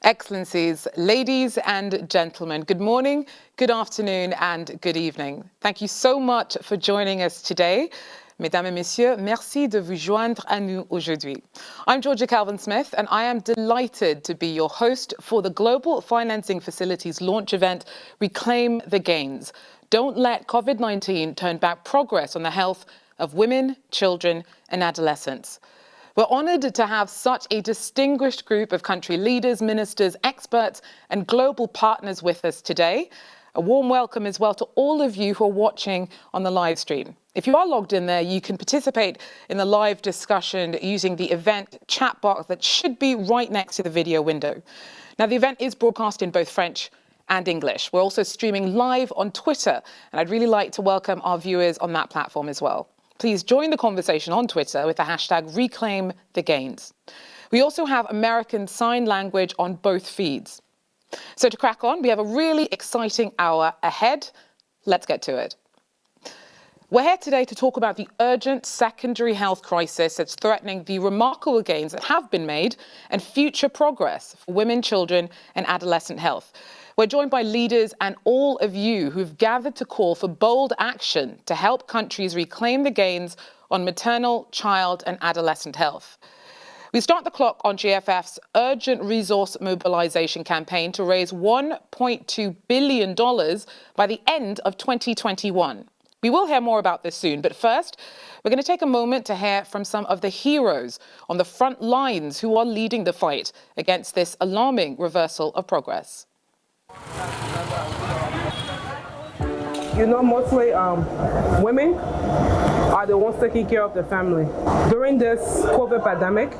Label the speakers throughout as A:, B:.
A: Excellencies, ladies and gentlemen, good morning, good afternoon and good evening. Thank you so much for joining us today. Mesdames et messieurs, merci de vous joindre à nous aujourd'hui. I'm Georgia Calvin-Smith and I am delighted to be your host for the Global Financing Facilities launch event, Reclaim the Gains. Don't let COVID-19 turn back progress on the health of women, children and adolescents. We're honoured to have such a distinguished group of country leaders, ministers, experts and global partners with us today. A warm welcome as well to all of you who are watching on the live stream. If you are logged in there, you can participate in the live discussion using the event chat box that should be right next to the video window. Now, the event is broadcast in both French and English. We're also streaming live on Twitter, and I'd really like to welcome our viewers on that platform as well. Please join the conversation on Twitter with the hashtag #ReclaimTheGains. We also have American Sign Language on both feeds. So to crack on, we have a really exciting hour ahead. Let's get to it. We're here today to talk about the urgent secondary health crisis that's threatening the remarkable gains that have been made and future progress for women, children and adolescent health. We're joined by leaders and all of you who've gathered to call for bold action to help countries reclaim the gains on maternal, child and adolescent health. We start the clock on GFF's urgent resource mobilization campaign to raise $1.2 billion by the end of 2021. We will hear more about this soon, but first, we're going to take a moment to hear from some of the heroes on the front lines who are leading the fight against this alarming reversal of progress.
B: You know, mostly women are the ones taking care of the family. During this COVID pandemic,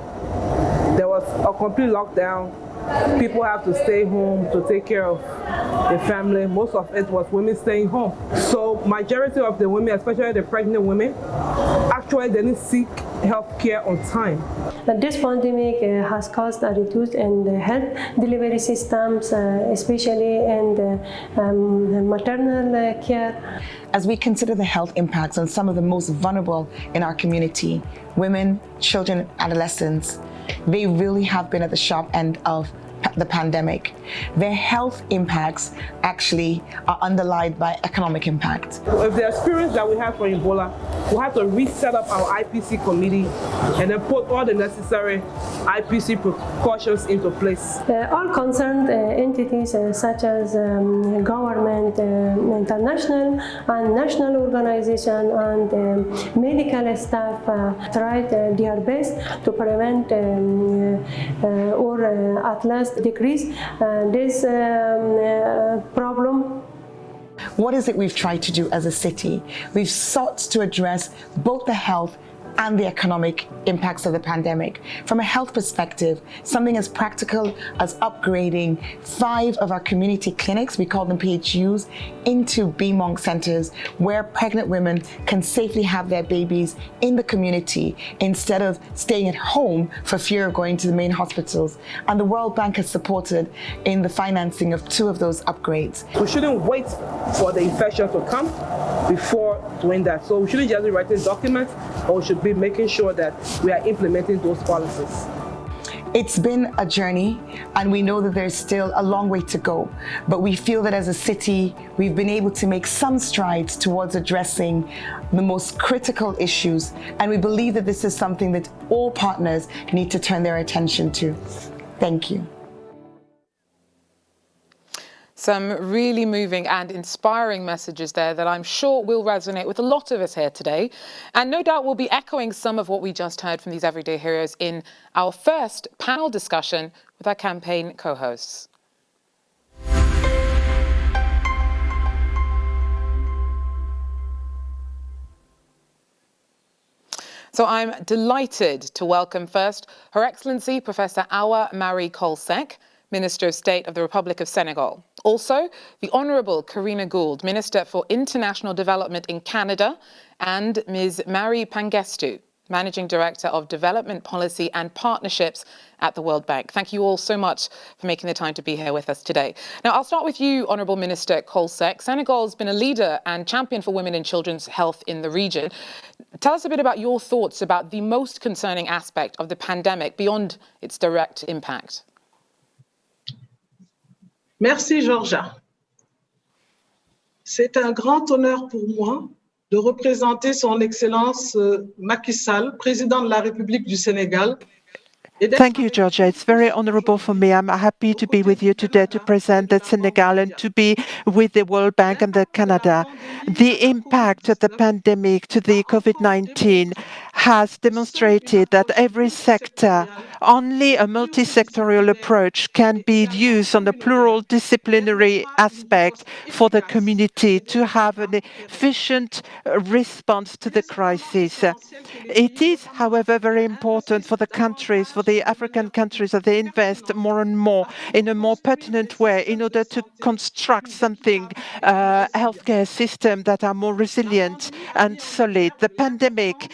B: there was a complete lockdown. People have to stay home to take care of the family. Most of it was women staying home. So majority of the women, especially the pregnant women, actually didn't seek health care on time.
C: This pandemic has caused a reduce in the health delivery systems, especially in the maternal care.
D: As we consider the health impacts on some of the most vulnerable in our community, women, children, adolescents, they really have been at the sharp end of the pandemic. Their health impacts actually are underlined by economic impact.
B: With the experience that we have for Ebola, we have to reset up our IPC committee and then put all the necessary IPC precautions into place.
C: All concerned entities such as government, international and national organization and medical staff tried their best to prevent or at least decrease this problem.
D: What is it we've tried to do as a city? We've sought to address both the health and the economic impacts of the pandemic. From a health perspective, something as practical as upgrading 5 of our community clinics, we call them PHUs, into BMONC centers where pregnant women can safely have their babies in the community instead of staying at home for fear of going to the main hospitals. And the World Bank has supported in the financing of 2 of those upgrades.
B: We shouldn't wait for the infection to come before doing that. So we shouldn't just be writing documents, but we should be making sure that we are implementing those policies.
D: It's been a journey and we know that there's still a long way to go, but we feel that as a city, we've been able to make some strides towards addressing the most critical issues, and we believe that this is something that all partners need to turn their attention to. Thank you.
A: Some really moving and inspiring messages there that I'm sure will resonate with a lot of us here today. And no doubt we'll be echoing some of what we just heard from these everyday heroes in our first panel discussion with our campaign co-hosts. So I'm delighted to welcome first Her Excellency Professor Awa Marie Coll-Seck, Minister of State of the Republic of Senegal. Also, the Honourable Karina Gould, Minister for International Development in Canada, and Ms. Marie Pangestu, Managing Director of Development Policy and Partnerships at the World Bank. Thank you all so much for making the time to be here with us today. Now, I'll start with you, Honourable Minister Coll-Seck. Senegal has been a leader and champion for women and children's health in the region. Tell us a bit about your thoughts about the most concerning aspect of the pandemic beyond its direct impact.
E: Merci, Georgia. C'est un grand honneur pour moi de représenter Son Excellence Macky Sall, président de la République du Sénégal.
F: Thank you, Georgia. It's very honorable for me. I'm happy to be with you today to present the Senegal and to be with the World Bank and the Canada. The impact of the pandemic to the COVID-19 has demonstrated that every sector, only a multi-sectorial approach can be used on a plural disciplinary aspect for the community to have an efficient response to the crisis. It is, however, very important for the countries, for the African countries, that they invest more and more in a more pertinent way in order to construct something, healthcare system that are more resilient and solid. The pandemic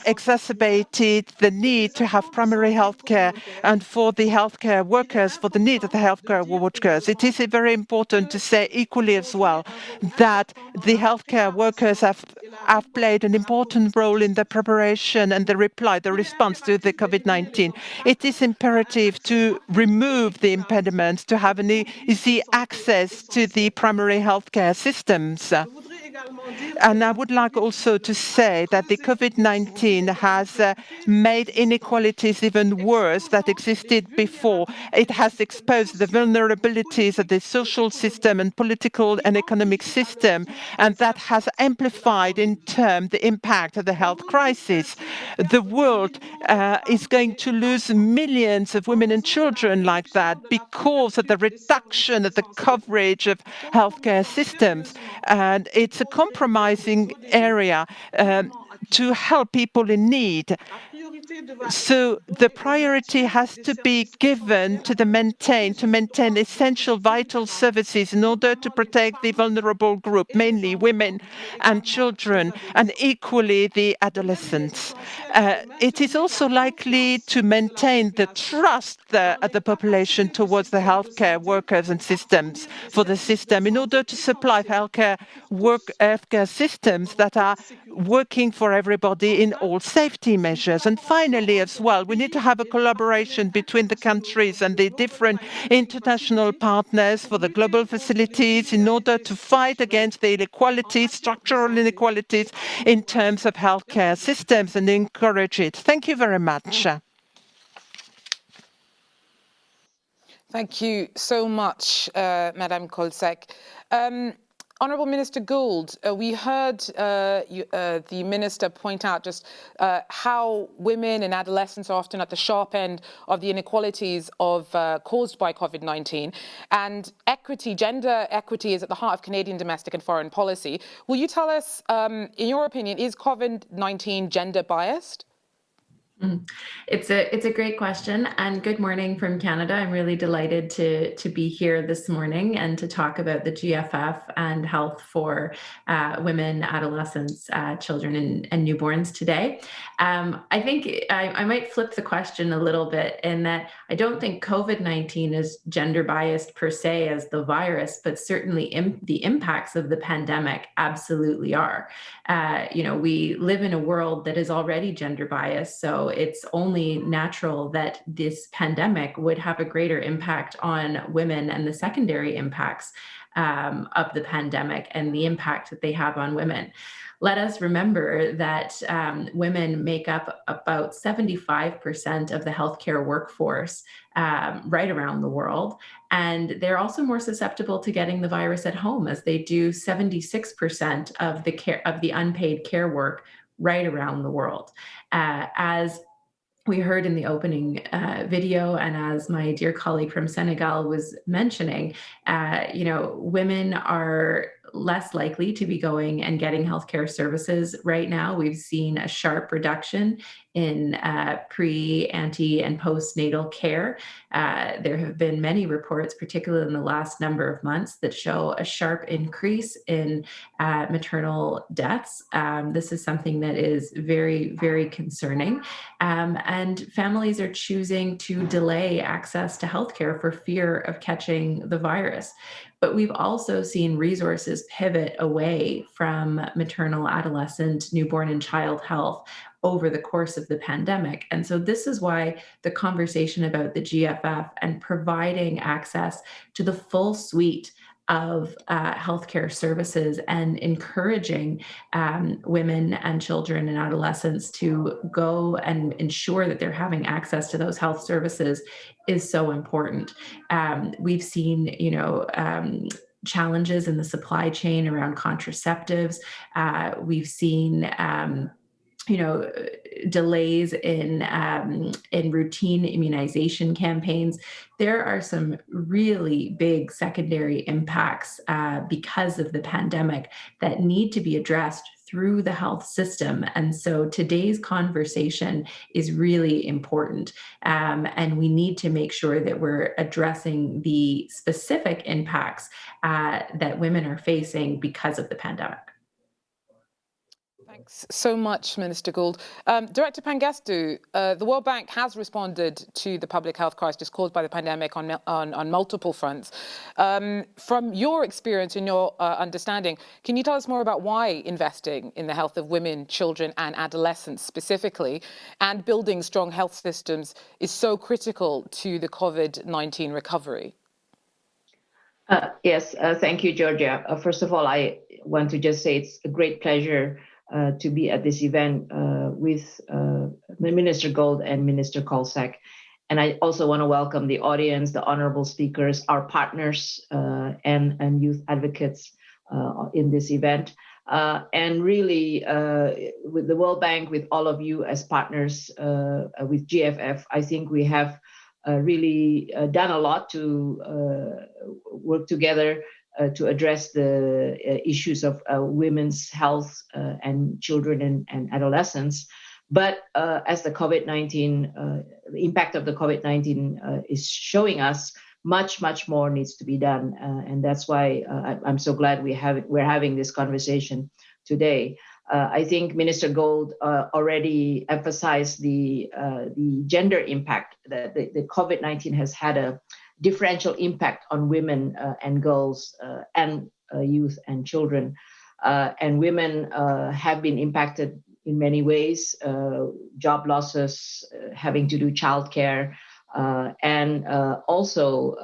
F: exacerbated the need to have primary healthcare, and for the healthcare workers, for the need of the healthcare workers. It is very important to say equally as well that the healthcare workers have played an important role in the preparation and the response to the COVID-19. It is imperative to remove the impediments to have an easy access to the primary healthcare systems. And I would like also to say that the COVID-19 has made inequalities even worse that existed before. It has exposed the vulnerabilities of the social system and political and economic system, and that has amplified in turn the impact of the health crisis. The world is going to lose millions of women and children like that because of the reduction of the coverage of healthcare systems. And it's a compromising area to help people in need. So the priority has to be given to maintain essential vital services in order to protect the vulnerable group, mainly women and children, and equally the adolescents. It is also likely to maintain the trust of the population towards the healthcare workers and systems for the system in order to supply healthcare systems that are working for everybody in all safety measures. And finally, as well, we need to have a collaboration between the countries and the different international partners for the global facilities in order to fight against the inequalities, structural inequalities in terms of healthcare systems and encourage it. Thank you very much.
A: Thank you so much, Madame Kolsek. Honourable Minister Gould, we heard the Minister point out just how women and adolescents are often at the sharp end of the inequalities caused by COVID-19. And gender equity is at the heart of Canadian domestic and foreign policy. Will you tell us, in your opinion, is COVID-19 gender biased?
G: It's a great question, and good morning from Canada. I'm really delighted to be here this morning and to talk about the GFF and health for women, adolescents, children, and newborns today. I think I might flip the question a little bit in that I don't think COVID-19 is gender biased per se as the virus, but certainly the impacts of the pandemic absolutely are. We live in a world that is already gender biased, so it's only natural that this pandemic would have a greater impact on women and the secondary impacts of the pandemic and the impact that they have on women. Let us remember that women make up about 75% of the healthcare workforce right around the world. And they're also more susceptible to getting the virus at home, as they do 76% of the unpaid care work right around the world. As we heard in the opening video, and as my dear colleague from Senegal was mentioning, women are less likely to be going and getting healthcare services right now. We've seen a sharp reduction in pre, anti, and postnatal care. There have been many reports, particularly in the last number of months, that show a sharp increase in maternal deaths. This is something that is very, very concerning. And families are choosing to delay access to healthcare for fear of catching the virus. But we've also seen resources pivot away from maternal, adolescent, newborn, and child health over the course of the pandemic. And so this is why the conversation about the GFF and providing access to the full suite of healthcare services and encouraging women and children and adolescents to go and ensure that they're having access to those health services is so important. We've seen, challenges in the supply chain around contraceptives. We've seen delays in routine immunization campaigns. There are some really big secondary impacts because of the pandemic that need to be addressed through the health system. And so today's conversation is really important. And we need to make sure that we're addressing the specific impacts that women are facing because of the pandemic.
A: Thanks so much, Minister Gould. Director Pangastu, the World Bank has responded to the public health crisis caused by the pandemic on multiple fronts. From your experience and your understanding, can you tell us more about why investing in the health of women, children and adolescents specifically, and building strong health systems is so critical to the COVID-19 recovery?
H: Yes, thank you, Georgia. First of all, I want to just say it's a great pleasure to be at this event with Minister Gould and Minister Kolsak. And I also want to welcome the audience, the honorable speakers, our partners and youth advocates in this event. And really, with the World Bank, with all of you as partners, with GFF, I think we have really done a lot to work together to address the issues of women's health and children and adolescents. But as the COVID-19, the impact of the COVID-19 is showing us, much more needs to be done. And that's why I'm so glad we're having this conversation today. I think Minister Gould already emphasized the gender impact, that the COVID-19 has had a differential impact on women and girls and youth and children. And women have been impacted in many ways, job losses, having to do childcare, and also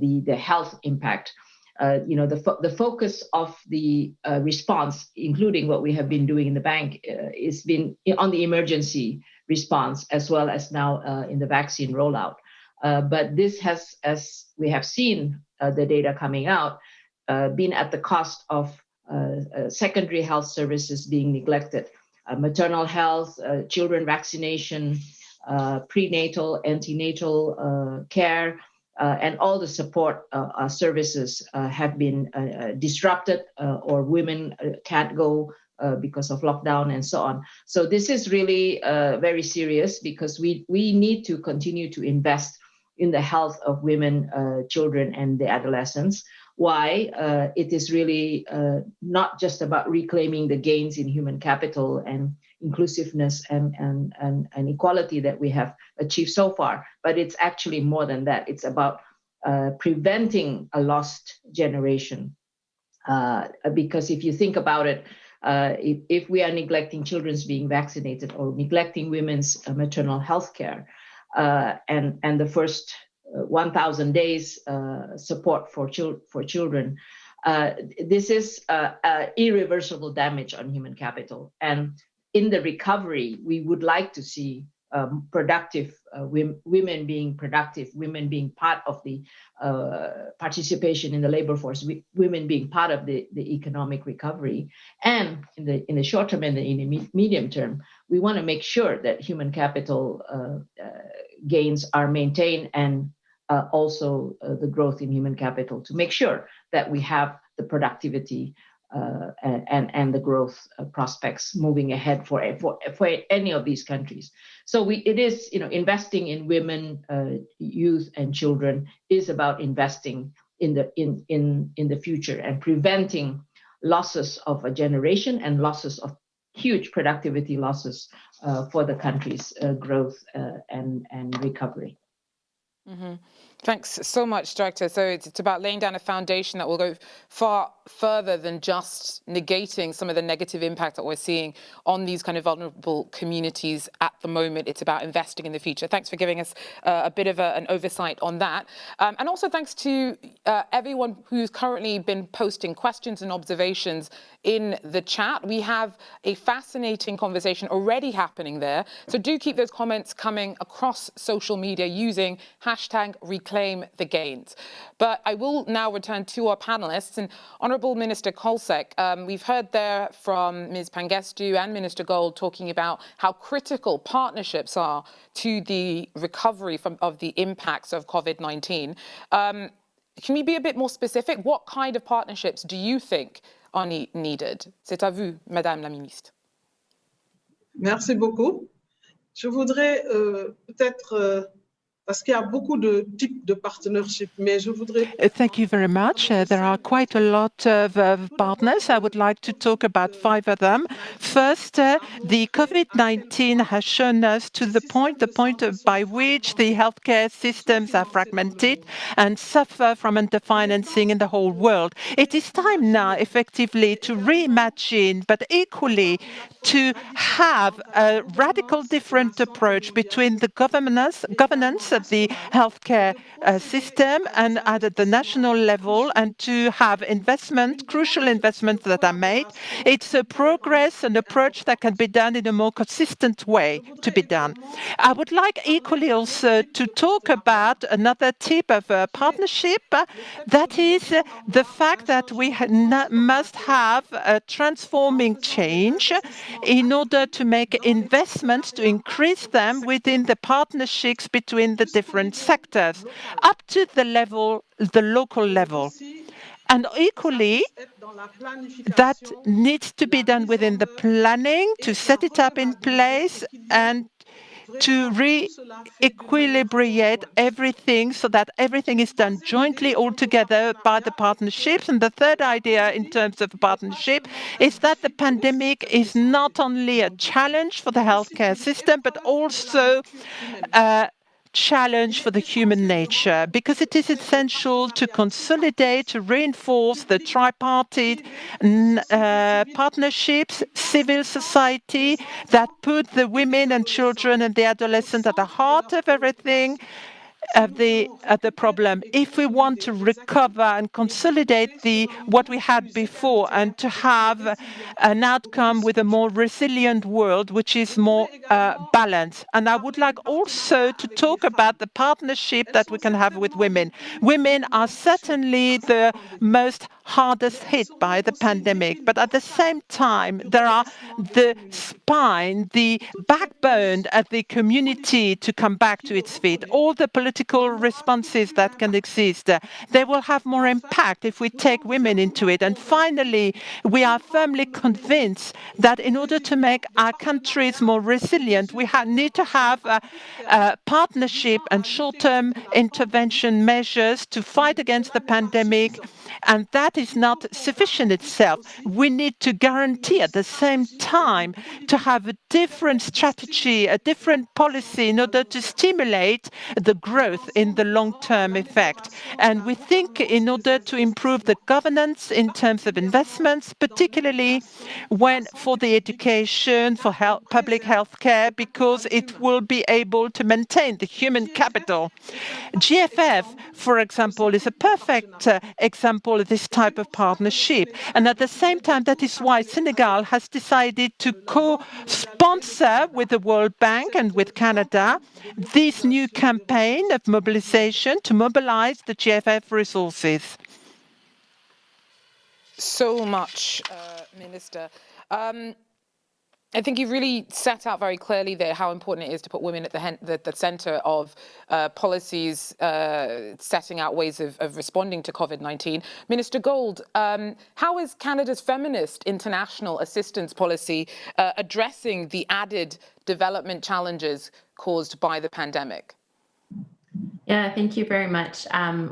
H: the health impact. The focus of the response, including what we have been doing in the bank, is been on the emergency response as well as now in the vaccine rollout. But this has, as we have seen the data coming out, been at the cost of secondary health services being neglected. Maternal health, children vaccination, prenatal, antenatal care, and all the support services have been disrupted, or women can't go because of lockdown and so on. So this is really very serious, because we need to continue to invest in the health of women, children, and the adolescents. Why? It is really not just about reclaiming the gains in human capital and inclusiveness and equality that we have achieved so far, but it's actually more than that. It's about preventing a lost generation. Because if you think about it, if we are neglecting children's being vaccinated or neglecting women's maternal health care, and the first 1,000 days support for children, this is irreversible damage on human capital. And in the recovery, we would like to see productive women being productive, women being part of the participation in the labor force, women being part of the economic recovery. And in the short term and in the medium term, we want to make sure that human capital gains are maintained, and also the growth in human capital, to make sure that we have the productivity and the growth prospects moving ahead for any of these countries. So it is, investing in women, youth, and children is about investing in the future and preventing losses of a generation and losses of huge productivity losses for the country's growth and recovery.
A: Thanks so much, Director. So it's about laying down a foundation that will go far further than just negating some of the negative impact that we're seeing on these kind of vulnerable communities at the moment. It's about investing in the future. Thanks for giving us a bit of an oversight on that. And also thanks to everyone who's currently been posting questions and observations in the chat. We have a fascinating conversation already happening there. So do keep those comments coming across social media using #ReclaimTheGains. But I will now return to our panelists. And Honourable Minister Kolsek, we've heard there from Ms. Pangestu and Minister Gold talking about how critical partnerships are to the recovery of the impacts of COVID-19. Can we be a bit more specific? What kind of partnerships do you think are needed? C'est à vous, Madame la Ministre.
E: Merci beaucoup. Je voudrais peut-être, parce qu'il y a beaucoup de types de partnership, mais je voudrais...
F: Thank you very much. There are quite a lot of partners. I would like to talk about 5 of them. First, the COVID-19 has shown us to the point by which the healthcare systems are fragmented and suffer from underfinancing in the whole world. It is time now, effectively, to reimagine, but equally to have a radical different approach between the governance of the healthcare system and at the national level, and to have crucial investments that are made. It's a progress, an approach that can be done in a more consistent way to be done. I would like equally also to talk about another type of partnership, that is the fact that we must have a transforming change in order to make investments, to increase them within the partnerships between the different sectors, up to the local level. And equally, that needs to be done within the planning, to set it up in place and to re-equilibrate everything so that everything is done jointly all together by the partnerships. And the third idea in terms of partnership is that the pandemic is not only a challenge for the healthcare system, but also a challenge for the human nature, because it is essential to consolidate, to reinforce the tripartite partnerships, civil society that put the women and children and the adolescents at the heart of everything, of the problem. If we want to recover and consolidate what we had before and to have an outcome with a more resilient world, which is more balanced. And I would like also to talk about the partnership that we can have with women. Women are certainly the most hardest hit by the pandemic, but at the same time, there are the spine, the backbone of the community to come back to its feet. All the political responses that can exist, they will have more impact if we take women into it. And finally, we are firmly convinced that in order to make our countries more resilient, we need to have a partnership and short-term intervention measures to fight against the pandemic. And that is not sufficient itself. We need to guarantee at the same time to have a different strategy, a different policy in order to stimulate the growth in the long-term effect. And we think in order to improve the governance in terms of investments, particularly for the education, for public health care, because it will be able to maintain the human capital. GFF, for example, is a perfect example of this type of partnership. And at the same time, that is why Senegal has decided to co-sponsor with the World Bank and with Canada this new campaign of mobilization to mobilize the GFF resources.
A: So much, Minister. I think you've really set out very clearly there how important it is to put women at the centre of policies, setting out ways of responding to COVID-19. Minister Gold, how is Canada's feminist international assistance policy addressing the added development challenges caused by the pandemic?
G: Yeah, thank you very much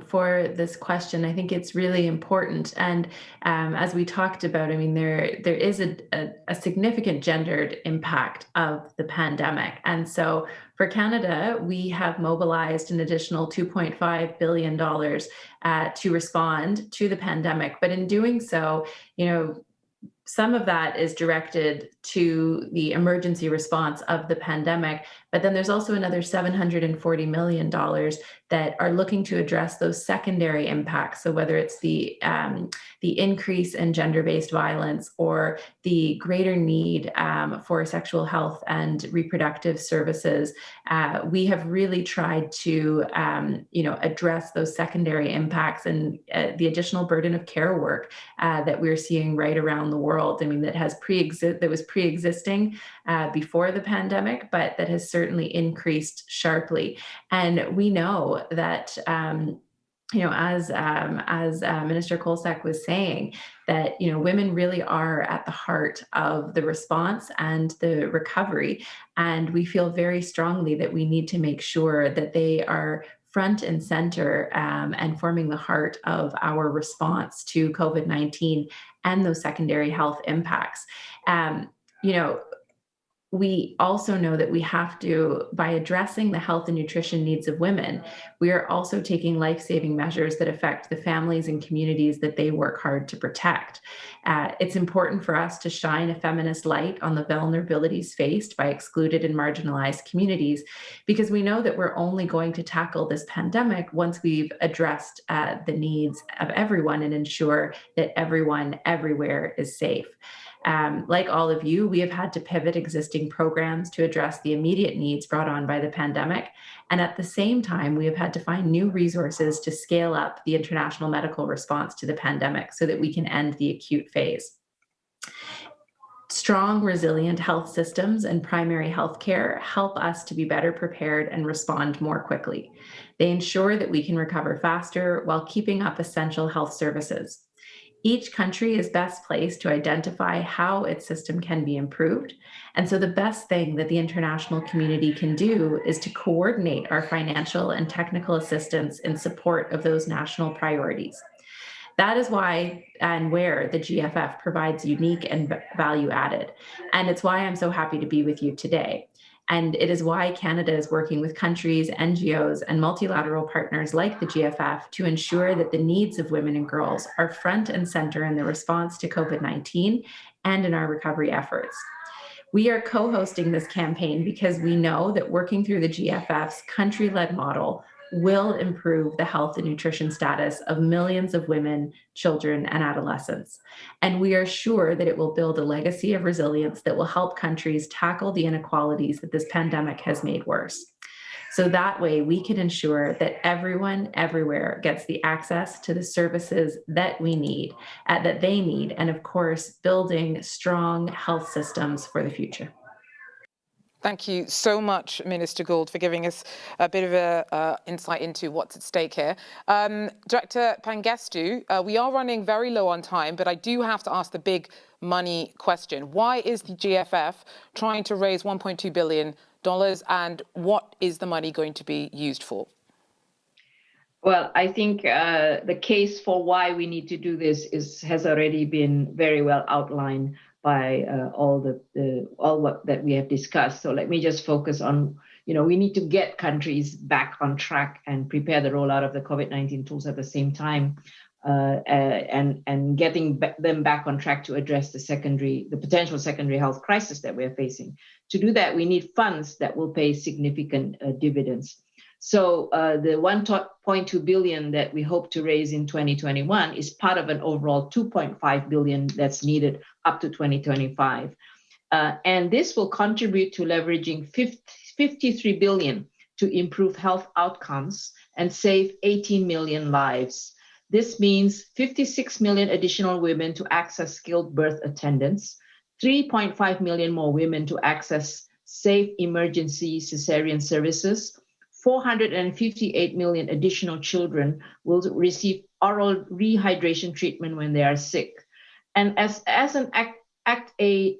G: for this question. I think it's really important. And as we talked about, I mean, there is a significant gendered impact of the pandemic. And so for Canada, we have mobilized an additional $2.5 billion to respond to the pandemic. But in doing so, you know, some of that is directed to the emergency response of the pandemic, but then there's also another $740 million that are looking to address those secondary impacts. So whether it's the increase in gender-based violence or the greater need for sexual health and reproductive services, we have really tried to address those secondary impacts and the additional burden of care work that we're seeing right around the world. I mean, that was pre-existing before the pandemic, but that has certainly increased sharply. And we know that as Minister Kolsak was saying, that women really are at the heart of the response and the recovery, and we feel very strongly that we need to make sure that they are front and center and forming the heart of our response to COVID-19 and those secondary health impacts. We also know that we have to, by addressing the health and nutrition needs of women, we are also taking life-saving measures that affect the families and communities that they work hard to protect. It's important for us to shine a feminist light on the vulnerabilities faced by excluded and marginalized communities, because we know that we're only going to tackle this pandemic once we've addressed the needs of everyone and ensure that everyone everywhere is safe. Like all of you, we have had to pivot existing programs to address the immediate needs brought on by the pandemic. And at the same time, we have had to find new resources to scale up the international medical response to the pandemic so that we can end the acute phase. Strong, resilient health systems and primary health care help us to be better prepared and respond more quickly. They ensure that we can recover faster while keeping up essential health services. Each country is best placed to identify how its system can be improved. And so the best thing that the international community can do is to coordinate our financial and technical assistance in support of those national priorities. That is why and where the GFF provides unique and value added. And it's why I'm so happy to be with you today. And it is why Canada is working with countries, NGOs, and multilateral partners like the GFF to ensure that the needs of women and girls are front and center in the response to COVID-19 and in our recovery efforts. We are co-hosting this campaign because we know that working through the GFF's country-led model will improve the health and nutrition status of millions of women, children, and adolescents. And we are sure that it will build a legacy of resilience that will help countries tackle the inequalities that this pandemic has made worse. So that way we can ensure that everyone everywhere gets the access to the services that we need, that they need, and of course, building strong health systems for the future.
A: Thank you so much, Minister Gould, for giving us a bit of an insight into what's at stake here. Director Pangestu, we are running very low on time, but I do have to ask the big money question. Why is the GFF trying to raise $1.2 billion, and what is the money going to be used for?
H: Well, I think the case for why we need to do this has already been very well outlined by all what that we have discussed. So let me just focus on, we need to get countries back on track and prepare the rollout of the COVID-19 tools at the same time, and getting them back on track to address the potential secondary health crisis that we're facing. To do that, we need funds that will pay significant dividends. So the $1.2 billion that we hope to raise in 2021 is part of an overall $2.5 billion that's needed up to 2025. And this will contribute to leveraging $53 billion to improve health outcomes and save 18 million lives. This means 56 million additional women to access skilled birth attendance, 3.5 million more women to access safe emergency cesarean services, 458 million additional children will receive oral rehydration treatment when they are sick. And as an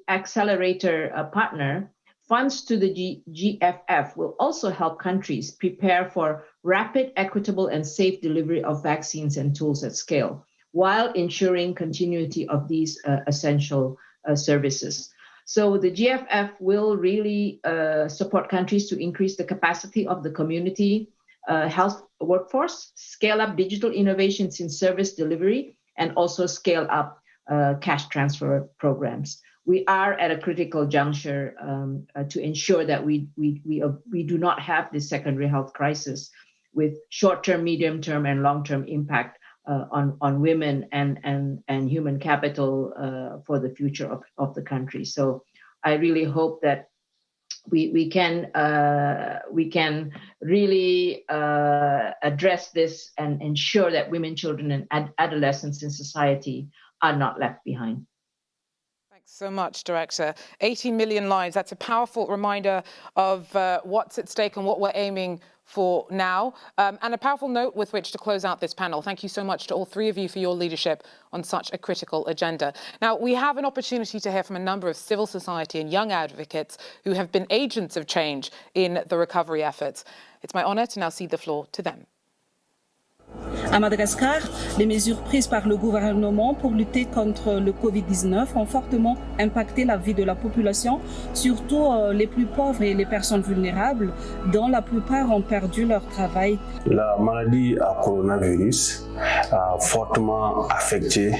H: accelerator partner, Funds to the GFF will also help countries prepare for rapid, equitable, and safe delivery of vaccines and tools at scale, while ensuring continuity of these essential services. So the GFF will really support countries to increase the capacity of the community health workforce, scale up digital innovations in service delivery, and also scale up cash transfer programs. We are at a critical juncture to ensure that we do not have this secondary health crisis with short-term, medium-term, and long-term impact on women and human capital for the future of the country. So I really hope that we can really address this and ensure that women, children, and adolescents in society are not left behind.
A: Thanks so much, Director. 18 million lives, that's a powerful reminder of what's at stake and what we're aiming for now, and a powerful note with which to close out this panel. Thank you so much to all three of you for your leadership on such a critical agenda. Now, we have an opportunity to hear from a number of civil society and young advocates who have been agents of change in the recovery efforts. It's my honour to now cede the floor to them.
I: À Madagascar, les mesures prises par le gouvernement pour lutter contre le Covid-19 ont fortement impacté la vie de la population, surtout les plus pauvres et les personnes vulnérables, dont la plupart ont perdu leur travail.
J: La maladie à coronavirus a fortement affecté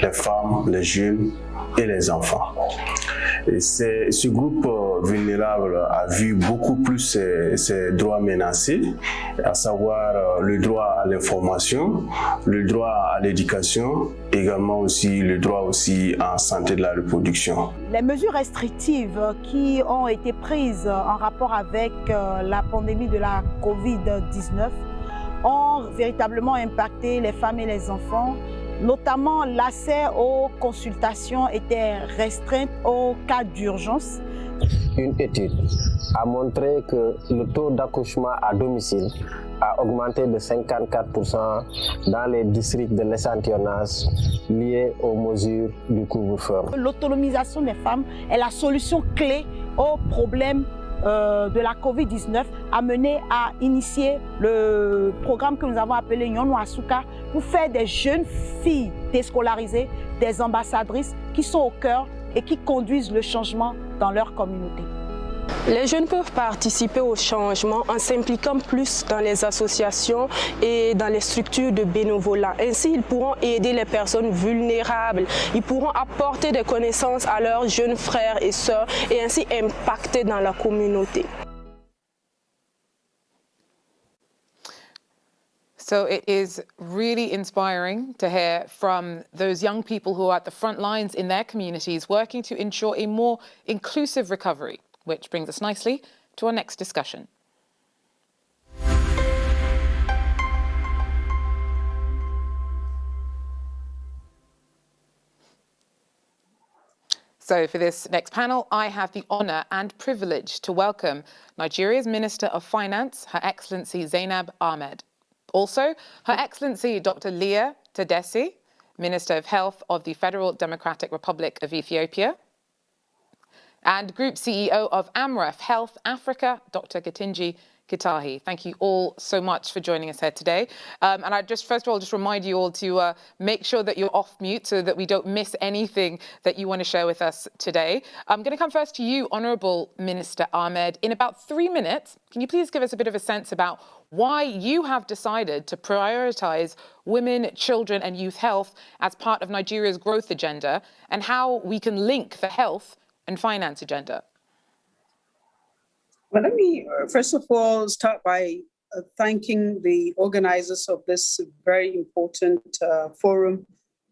J: les femmes, les jeunes et les enfants. Et ce groupe vulnérable a vu beaucoup plus ses droits menacés, à savoir le droit à l'information, le droit à l'éducation, également aussi le droit aussi en santé de la reproduction.
K: Les mesures restrictives qui ont été prises en rapport avec la pandémie de la Covid-19 ont véritablement impacté les femmes et les enfants. Notamment, l'accès aux consultations était restreint aux cas d'urgence.
L: Une étude a montré que le taux d'accouchement à domicile a augmenté de 54% dans les districts de l'échantillonnage liés aux mesures du couvre-feu.
K: L'autonomisation des femmes est la solution clé aux problèmes de la Covid-19 a mené à initier le programme que nous avons appelé Nyono Asuka pour faire des jeunes filles déscolarisées, des ambassadrices qui sont au cœur et qui conduisent le changement dans leur communauté.
M: Les jeunes peuvent participer au changement en s'impliquant plus dans les associations et dans les structures de bénévolat. Ainsi, ils pourront aider les personnes vulnérables, ils pourront apporter des connaissances à leurs jeunes frères et sœurs et ainsi impacter dans la communauté.
A: So it is really inspiring to hear from those young people who are at the front lines in their communities working to ensure a more inclusive recovery. Which brings us nicely to our next discussion. So for this next panel, I have the honour and privilege to welcome Nigeria's Minister of Finance, Her Excellency Zainab Ahmed. Also, Her Excellency Dr. Leah Tedesi, Minister of Health of the Federal Democratic Republic of Ethiopia, and Group CEO of Amref Health Africa, Dr. Gitinji Kitahi. Thank you all so much for joining us here today. And I just, first of all, just remind you all to make sure that you're off mute so that we don't miss anything that you want to share with us today. I'm going to come first to you, Honourable Minister Ahmed. In about 3 minutes, can you please give us a bit of a sense about why you have decided to prioritise women, children and youth health as part of Nigeria's growth agenda and how we can link the health and finance agenda?
N: Well, let me first of all start by thanking the organizers of this very important forum.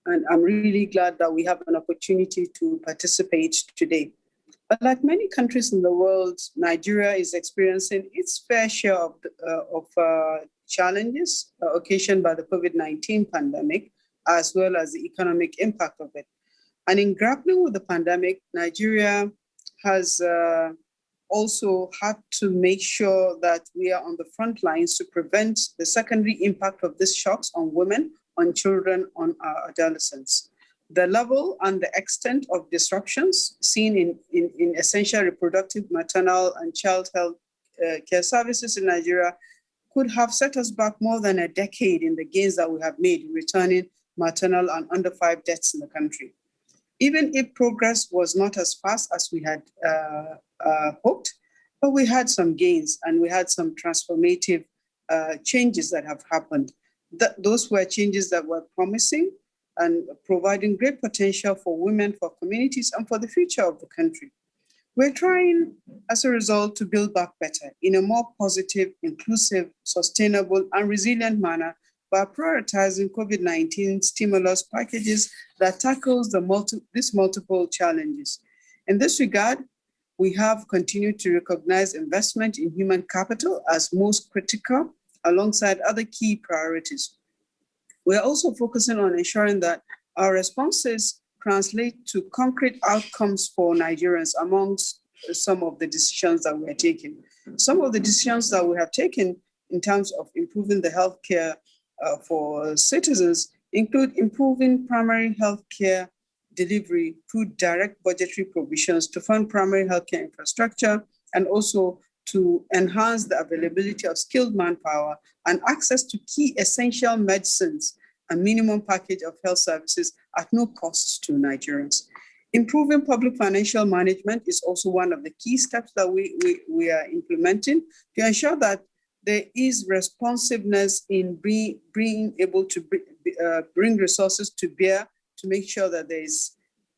N: And I'm really glad that we have an opportunity to participate today. But like many countries in the world, Nigeria is experiencing its fair share of challenges occasioned by the COVID-19 pandemic, as well as the economic impact of it. And in grappling with the pandemic, Nigeria has also had to make sure that we are on the front lines to prevent the secondary impact of these shocks on women, on children, on our adolescents. The level and the extent of disruptions seen in essential reproductive, maternal, and child health care services in Nigeria could have set us back more than a decade in the gains that we have made in returning maternal and under 5 deaths in the country. Even if progress was not as fast as we had hoped, but we had some gains and we had some transformative changes that have happened. Those were changes that were promising and providing great potential for women, for communities, and for the future of the country. We're trying, as a result, to build back better in a more positive, inclusive, sustainable, and resilient manner by prioritizing COVID-19 stimulus packages that tackles these multiple challenges. In this regard, we have continued to recognize investment in human capital as most critical alongside other key priorities. We are also focusing on ensuring that our responses translate to concrete outcomes for Nigerians amongst some of the decisions that we are taking. Some of the decisions that we have taken in terms of improving the healthcare for citizens include improving primary healthcare delivery through direct budgetary provisions to fund primary healthcare infrastructure and also to enhance the availability of skilled manpower and access to key essential medicines and minimum package of health services at no cost to Nigerians. Improving public financial management is also one of the key steps that we are implementing to ensure that there is responsiveness in being able to bring resources to bear to make sure that there is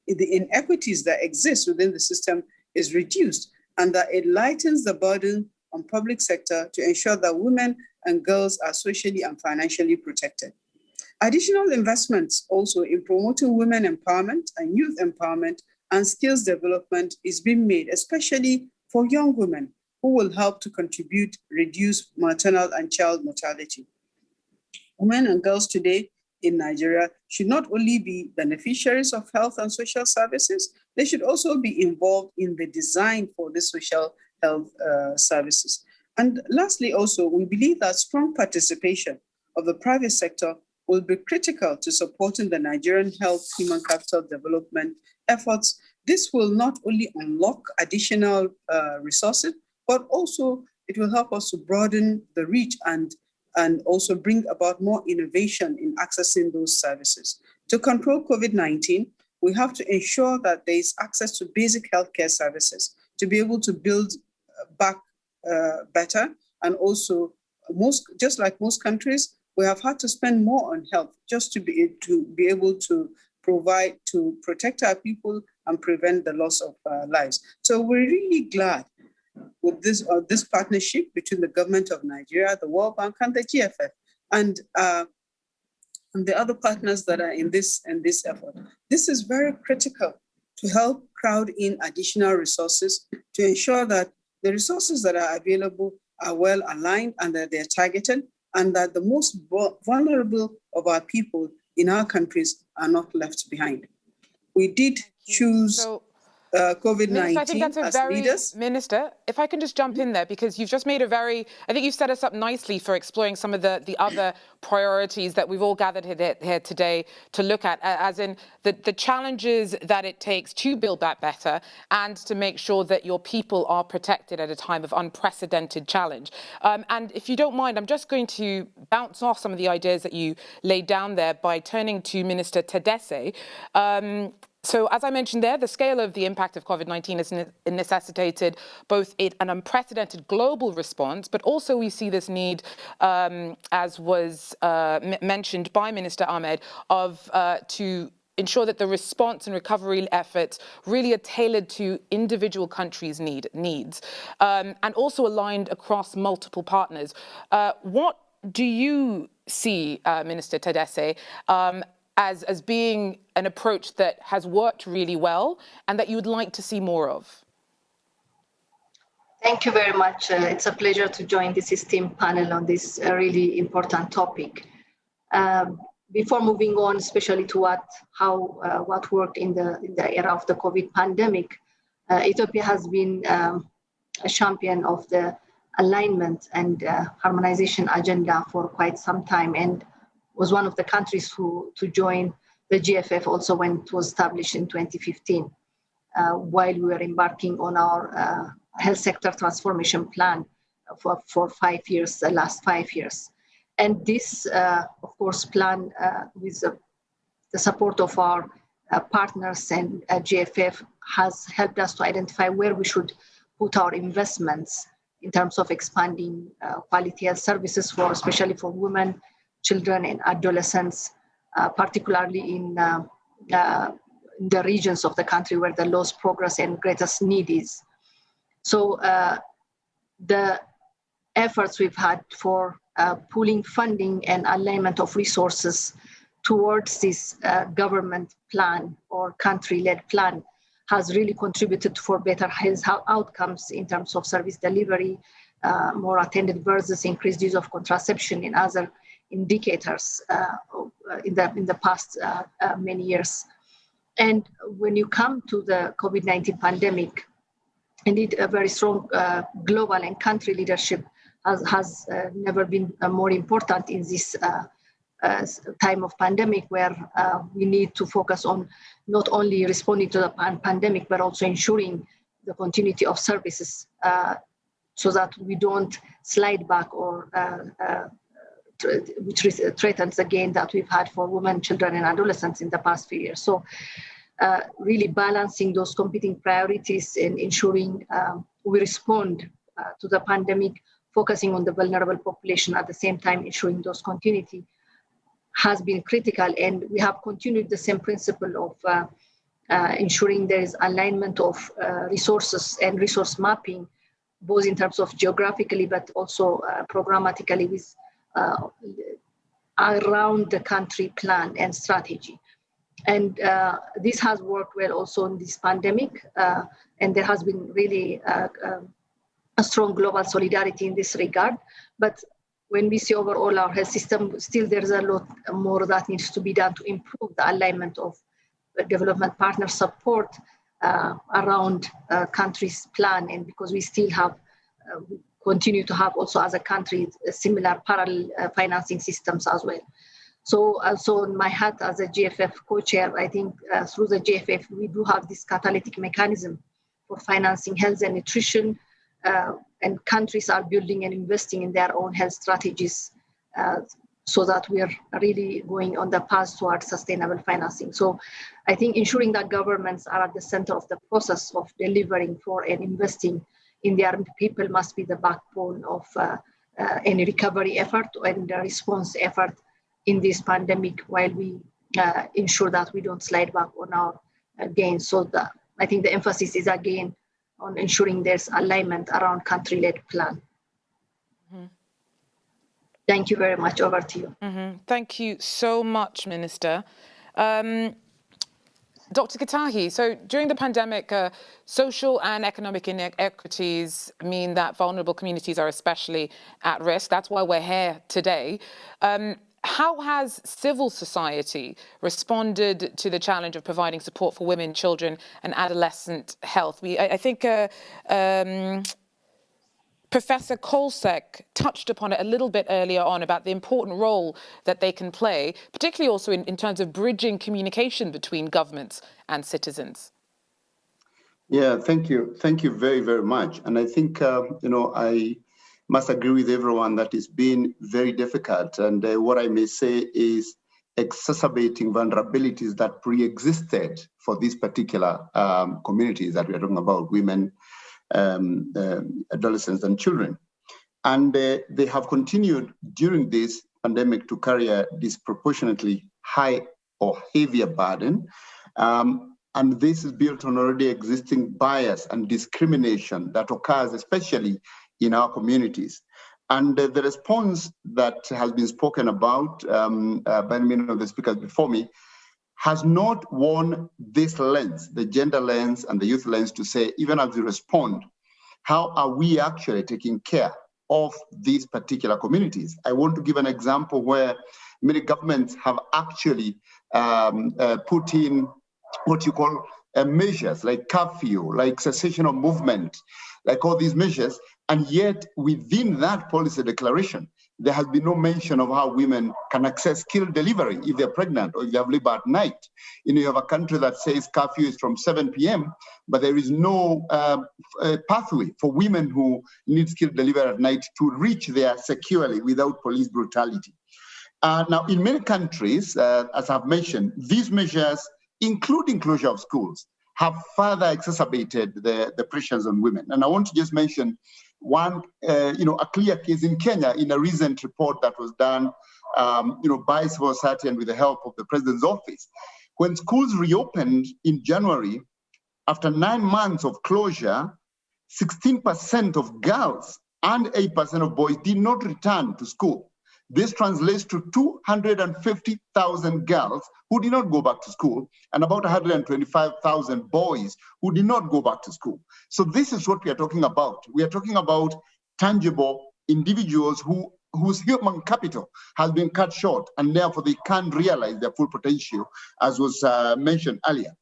N: the inequities that exist within the system is reduced and that it lightens the burden on public sector to ensure that women and girls are socially and financially protected. Additional investments also in promoting women empowerment and youth empowerment and skills development is being made, especially for young women, who will help to contribute, reduce maternal and child mortality. Women and girls today in Nigeria should not only be beneficiaries of health and social services, they should also be involved in the design for the social health services. And lastly, also, we believe that strong participation of the private sector will be critical to supporting the Nigerian health human capital development efforts. This will not only unlock additional resources, but also it will help us to broaden the reach and also bring about more innovation in accessing those services. To control COVID-19, we have to ensure that there is access to basic healthcare services to be able to build back better. And also, just like most countries, we have had to spend more on health just to be able to provide, to protect our people and prevent the loss of lives. So we're really glad with this partnership between the government of Nigeria, the World Bank, and the GFF, and the other partners that are in this effort. This is very critical to help crowd in additional resources to ensure that the resources that are available are well aligned and that they're targeted, and that the most vulnerable of our people in our countries are not left behind. We did choose COVID-19
A: Minister, I think that's
N: as leaders.
A: Minister, if I can just jump in there, because you've just made I think you've set us up nicely for exploring some of the other priorities that we've all gathered here today to look at, as in the challenges that it takes to build back better and to make sure that your people are protected at a time of unprecedented challenge. And if you don't mind, I'm just going to bounce off some of the ideas that you laid down there by turning to Minister Tadesse. So as I mentioned there, the scale of the impact of COVID-19 has necessitated both an unprecedented global response, but also we see this need, as was mentioned by Minister Ahmed, to ensure that the response and recovery efforts really are tailored to individual countries' needs, and also aligned across multiple partners. What do you see, Minister Tadesse, as being an approach that has worked really well and that you would like to see more of?
O: Thank you very much. It's a pleasure to join this esteemed panel on this really important topic. Before moving on, especially to what worked in the era of the COVID pandemic, Ethiopia has been a champion of the alignment and harmonization agenda for quite some time, and was one of the countries to join the the GFF also when it was established in 2015, while we were embarking on our health sector transformation plan for 5 years, the last 5 years. And this, of course, plan with the support of our partners and GFF has helped us to identify where we should put our investments in terms of expanding quality health services especially for women, children, and adolescents, particularly in the regions of the country where the lowest progress and greatest need is. So the efforts we've had for pooling funding and alignment of resources towards this government plan or country-led plan has really contributed for better health outcomes in terms of service delivery, more attended births, increased use of contraception, and other indicators in the past many years. And when you come to the COVID-19 pandemic, indeed a very strong global and country leadership has never been more important in this time of pandemic, where we need to focus on not only responding to the pandemic, but also ensuring the continuity of services so that we don't slide back or which threatens the gain that we've had for women, children, and adolescents in the past few years. So really balancing those competing priorities and ensuring we respond to the pandemic, focusing on the vulnerable population at the same time, ensuring those continuity has been critical. And we have continued the same principle of ensuring there is alignment of resources and resource mapping, both in terms of geographically, but also programmatically with around the country plan and strategy. And this has worked well also in this pandemic. And there has been really a strong global solidarity in this regard. But when we see overall our health system, still there's a lot more that needs to be done to improve the alignment of development partner support around countries' plan. And because we still have, continue to have also as a country, similar parallel financing systems as well. So also in my hat as a GFF co-chair, I think through the GFF, we do have this catalytic mechanism for financing health and nutrition, and countries are building and investing in their own health strategies so that we are really going on the path towards sustainable financing. So I think ensuring that governments are at the center of the process of delivering for and investing in their people must be the backbone of any recovery effort and the response effort in this pandemic, while we ensure that we don't slide back on our gains. So I think the emphasis is again on ensuring there's alignment around country-led plan. Mm-hmm. Thank you very much. Over to you.
A: Mm-hmm. Thank you so much, Minister. Dr. Katahi, so during the pandemic, social and economic inequities mean that vulnerable communities are especially at risk. That's why we're here today. How has civil society responded to the challenge of providing support for women, children, and adolescent health? I think Professor Kolsek touched upon it a little bit earlier on about the important role that they can play, particularly also in terms of bridging communication between governments and citizens.
P: Yeah, thank you. Thank you very, very much. And I think, I must agree with everyone that it's been very difficult. And what I may say is exacerbating vulnerabilities that pre-existed for these particular communities that we are talking about, women, adolescents and children. And they have continued during this pandemic to carry a disproportionately high or heavier burden. And this is built on already existing bias and discrimination that occurs, especially in our communities. And the response that has been spoken about by many of the speakers before me has not worn this lens, the gender lens and the youth lens, to say, even as we respond, how are we actually taking care of these particular communities? I want to give an example where many governments have actually put in what you call measures like curfew, like cessation of movement, like all these measures And yet, within that policy declaration, there has been no mention of how women can access skilled delivery if they're pregnant or if they have labor at night. You have a country that says curfew is from 7 p.m., but there is no pathway for women who need skilled delivery at night to reach there securely without police brutality. Now, in many countries, as I've mentioned, these measures, including closure of schools, have further exacerbated the pressures on women. And I want to just mention one, a clear case in Kenya in a recent report that was done, by civil society and with the help of the president's office. When schools reopened in January, after 9 months of closure, 16% of girls and 8% of boys did not return to school. This translates to 250,000 girls who did not go back to school and about 125,000 boys who did not go back to school. So this is what we are talking about. We are talking about tangible individuals whose human capital has been cut short and therefore they can't realize their full potential, as was mentioned earlier.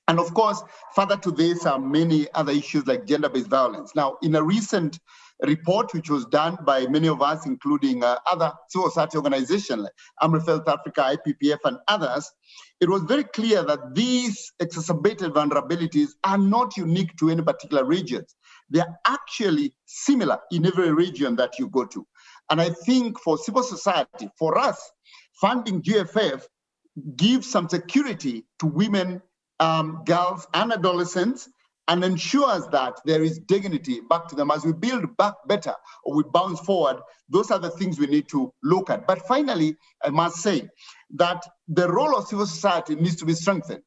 P: And of course, further to this are many other issues like gender-based violence. Now, in a recent report, which was done by many of us, including other civil society organizations like Amrefelt Africa, IPPF, and others, it was very clear that these exacerbated vulnerabilities are not unique to any particular regions. They are actually similar in every region that you go to. And I think for civil society, for us, funding GFF gives some security to women, girls, and adolescents, and ensures that there is dignity back to them. As we build back better or we bounce forward, those are the things we need to look at. But finally, I must say that the role of civil society needs to be strengthened.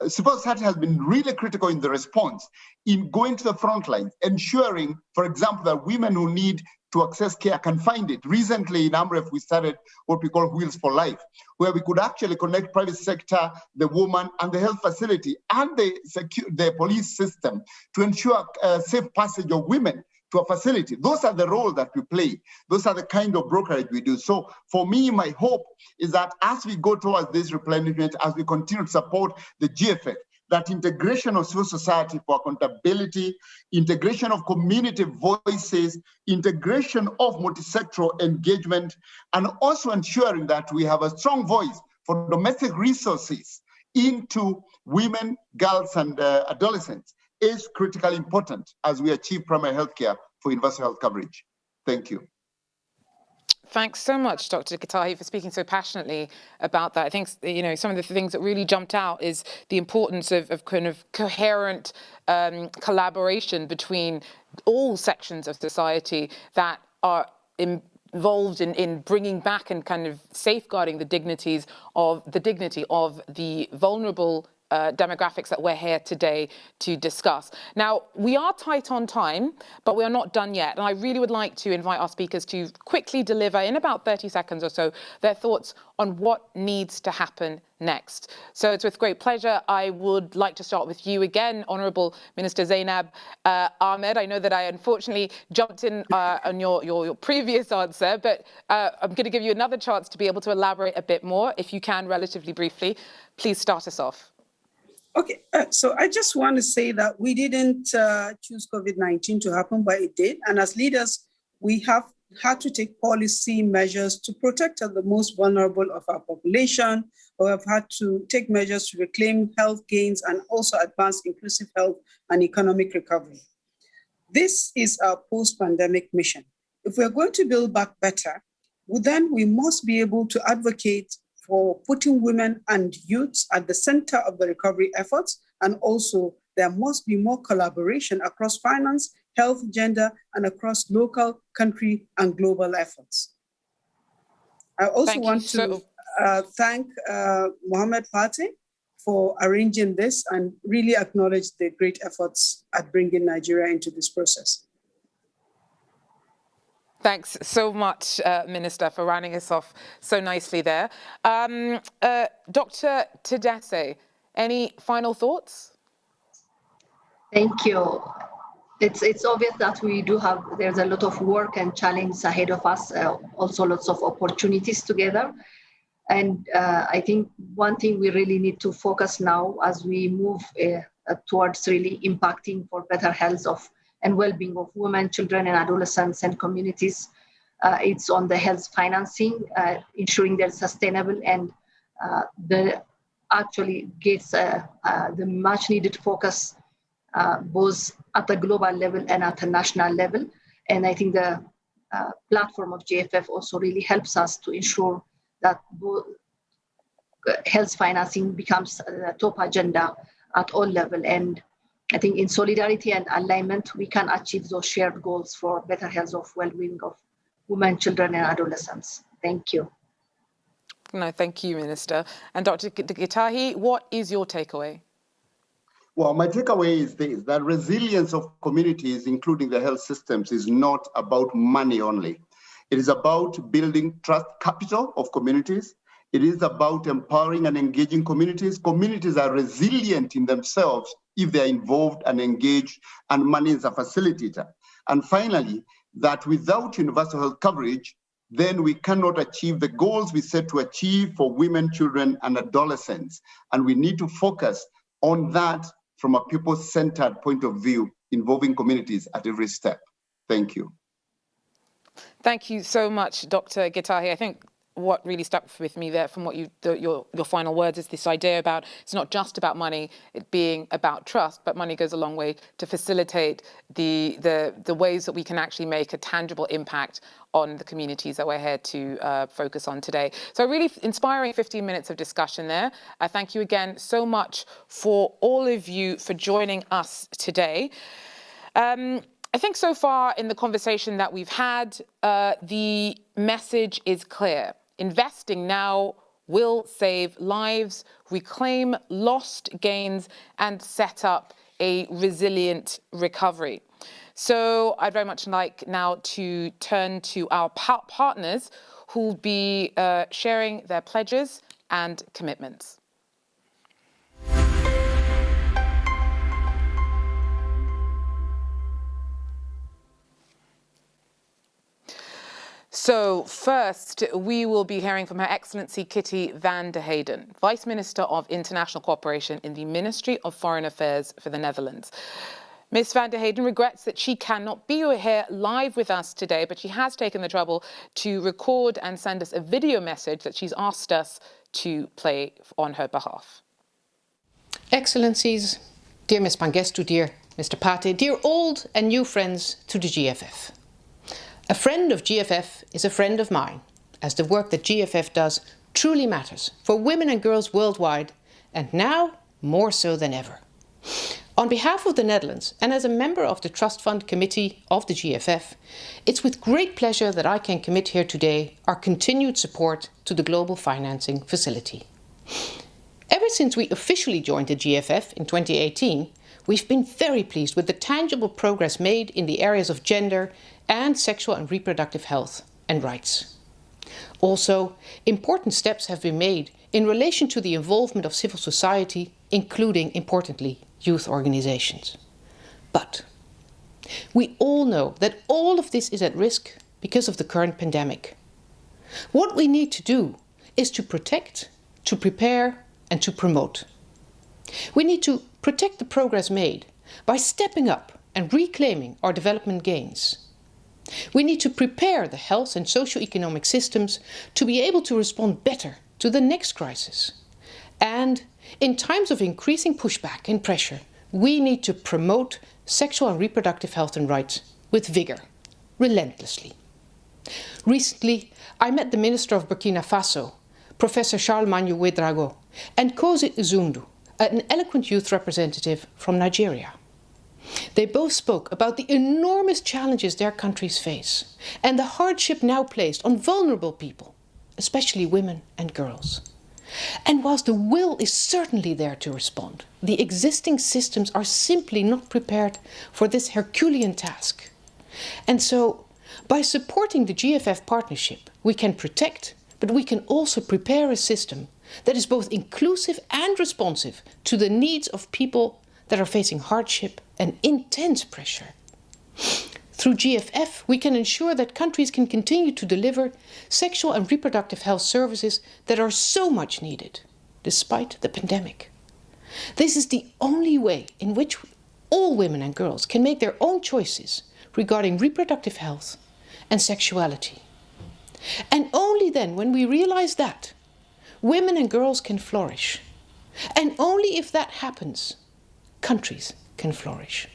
P: Civil society has been really critical in the response in going to the front lines, ensuring, for example, that women who need to access care can find it. Recently in AMREF, we started what we call Wheels for Life, where we could actually connect private sector, the woman, and the health facility, and the police system to ensure safe passage of women to a facility. Those are the roles that we play. Those are the kind of brokerage we do. So for me, my hope is that as we go towards this replenishment, as we continue to support the GFF, that integration of civil society for accountability, integration of community voices, integration of multisectoral engagement, and also ensuring that we have a strong voice for domestic resources into women, girls, and adolescents is critically important as we achieve primary health care for universal health coverage. Thank you.
A: Thanks so much, Dr. Gitahi, for speaking so passionately about that. I think, some of the things that really jumped out is the importance of kind of coherent collaboration between all sections of society that are involved in bringing back and kind of safeguarding the dignity of the vulnerable demographics that we're here today to discuss. Now, we are tight on time, but we are not done yet. And I really would like to invite our speakers to quickly deliver in about 30 seconds or so their thoughts on what needs to happen next. So it's with great pleasure I would like to start with you again, Honourable Minister Zainab Ahmed. I know that I unfortunately jumped in on your previous answer, but I'm going to give you another chance to be able to elaborate a bit more, if you can, relatively briefly. Please start us off.
N: Okay, so I just want to say that we didn't choose COVID-19 to happen, but it did. And as leaders, we have had to take policy measures to protect the most vulnerable of our population, or have had to take measures to reclaim health gains and also advance inclusive health and economic recovery. This is our post-pandemic mission. If we're going to build back better, then we must be able to advocate for putting women and youths at the center of the recovery efforts. And also there must be more collaboration across finance, health, gender, and across local, country, and global efforts. I also want to thank Mohamed Pate for arranging this and really acknowledge the great efforts at bringing Nigeria into this process.
A: Thanks so much, Minister, for rounding us off so nicely there. Dr. Tedese, any final thoughts?
O: Thank you. It's obvious that there's a lot of work and challenge ahead of us, also lots of opportunities together. And I think one thing we really need to focus now as we move towards really impacting for better health of and well-being of women, children, and adolescents and communities. It's on the health financing, ensuring they're sustainable and actually gets the much needed focus both at the global level and at the national level. And I think the platform of GFF also really helps us to ensure that both health financing becomes the top agenda at all levels. And I think in solidarity and alignment, we can achieve those shared goals for better health of well-being of women, children, and adolescents. Thank you.
A: No, thank you, Minister. And Dr. Gitahi, what is your takeaway?
P: Well, my takeaway is this, that resilience of communities, including the health systems, is not about money only. It is about building trust capital of communities. It is about empowering and engaging communities. Communities are resilient in themselves if they're involved and engaged, and money is a facilitator. And finally, that without universal health coverage, then we cannot achieve the goals we set to achieve for women, children, and adolescents. And we need to focus on that from a people-centered point of view, involving communities at every step. Thank you.
A: Thank you so much, Dr. Gitahi. I think what really stuck with me there from what your final words is this idea about it's not just about money, it being about trust, but money goes a long way to facilitate the ways that we can actually make a tangible impact on the communities that we're here to focus on today. So really inspiring 15 minutes of discussion there. I thank you again so much for all of you for joining us today. I think so far in the conversation that we've had, the message is clear. Investing now will save lives, reclaim lost gains, and set up a resilient recovery. So I'd very much like now to turn to our partners who will be sharing their pledges and commitments. So first, we will be hearing from Her Excellency Kitty van der Heyden, Vice Minister of International Cooperation in the Ministry of Foreign Affairs for the Netherlands. Ms. van der Heyden regrets that she cannot be here live with us today, but she has taken the trouble to record and send us a video message that she's asked us to play on her behalf.
Q: Excellencies, dear Ms. Pangestu, dear Mr. Pate, dear old and new friends to the GFF. A friend of GFF is a friend of mine, as the work that GFF does truly matters for women and girls worldwide, and now more so than ever. On behalf of the Netherlands, and as a member of the Trust Fund Committee of the GFF, it's with great pleasure that I can commit here today our continued support to the Global Financing Facility. Ever since we officially joined the GFF in 2018, we've been very pleased with the tangible progress made in the areas of gender and sexual and reproductive health and rights. Also, important steps have been made in relation to the involvement of civil society, including, importantly, youth organizations. But we all know that all of this is at risk because of the current pandemic. What we need to do is to protect, to prepare, and to promote. We need to protect the progress made by stepping up and reclaiming our development gains. We need to prepare the health and socio-economic systems to be able to respond better to the next crisis. And in times of increasing pushback and pressure, we need to promote sexual and reproductive health and rights with vigor, relentlessly. Recently, I met the Minister of Burkina Faso, Professor Charles Magnou Ouedraogo, and Kosi Uzundu, an eloquent youth representative from Nigeria. They both spoke about the enormous challenges their countries face and the hardship now placed on vulnerable people, especially women and girls. And whilst the will is certainly there to respond, the existing systems are simply not prepared for this Herculean task. And so, by supporting the GFF partnership, we can protect, but we can also prepare a system that is both inclusive and responsive to the needs of people that are facing hardship and intense pressure. Through GFF, we can ensure that countries can continue to deliver sexual and reproductive health services that are so much needed, despite the pandemic. This is the only way in which all women and girls can make their own choices regarding reproductive health and sexuality. And only then, when we realize that, women and girls can flourish. And only if that happens, countries can flourish.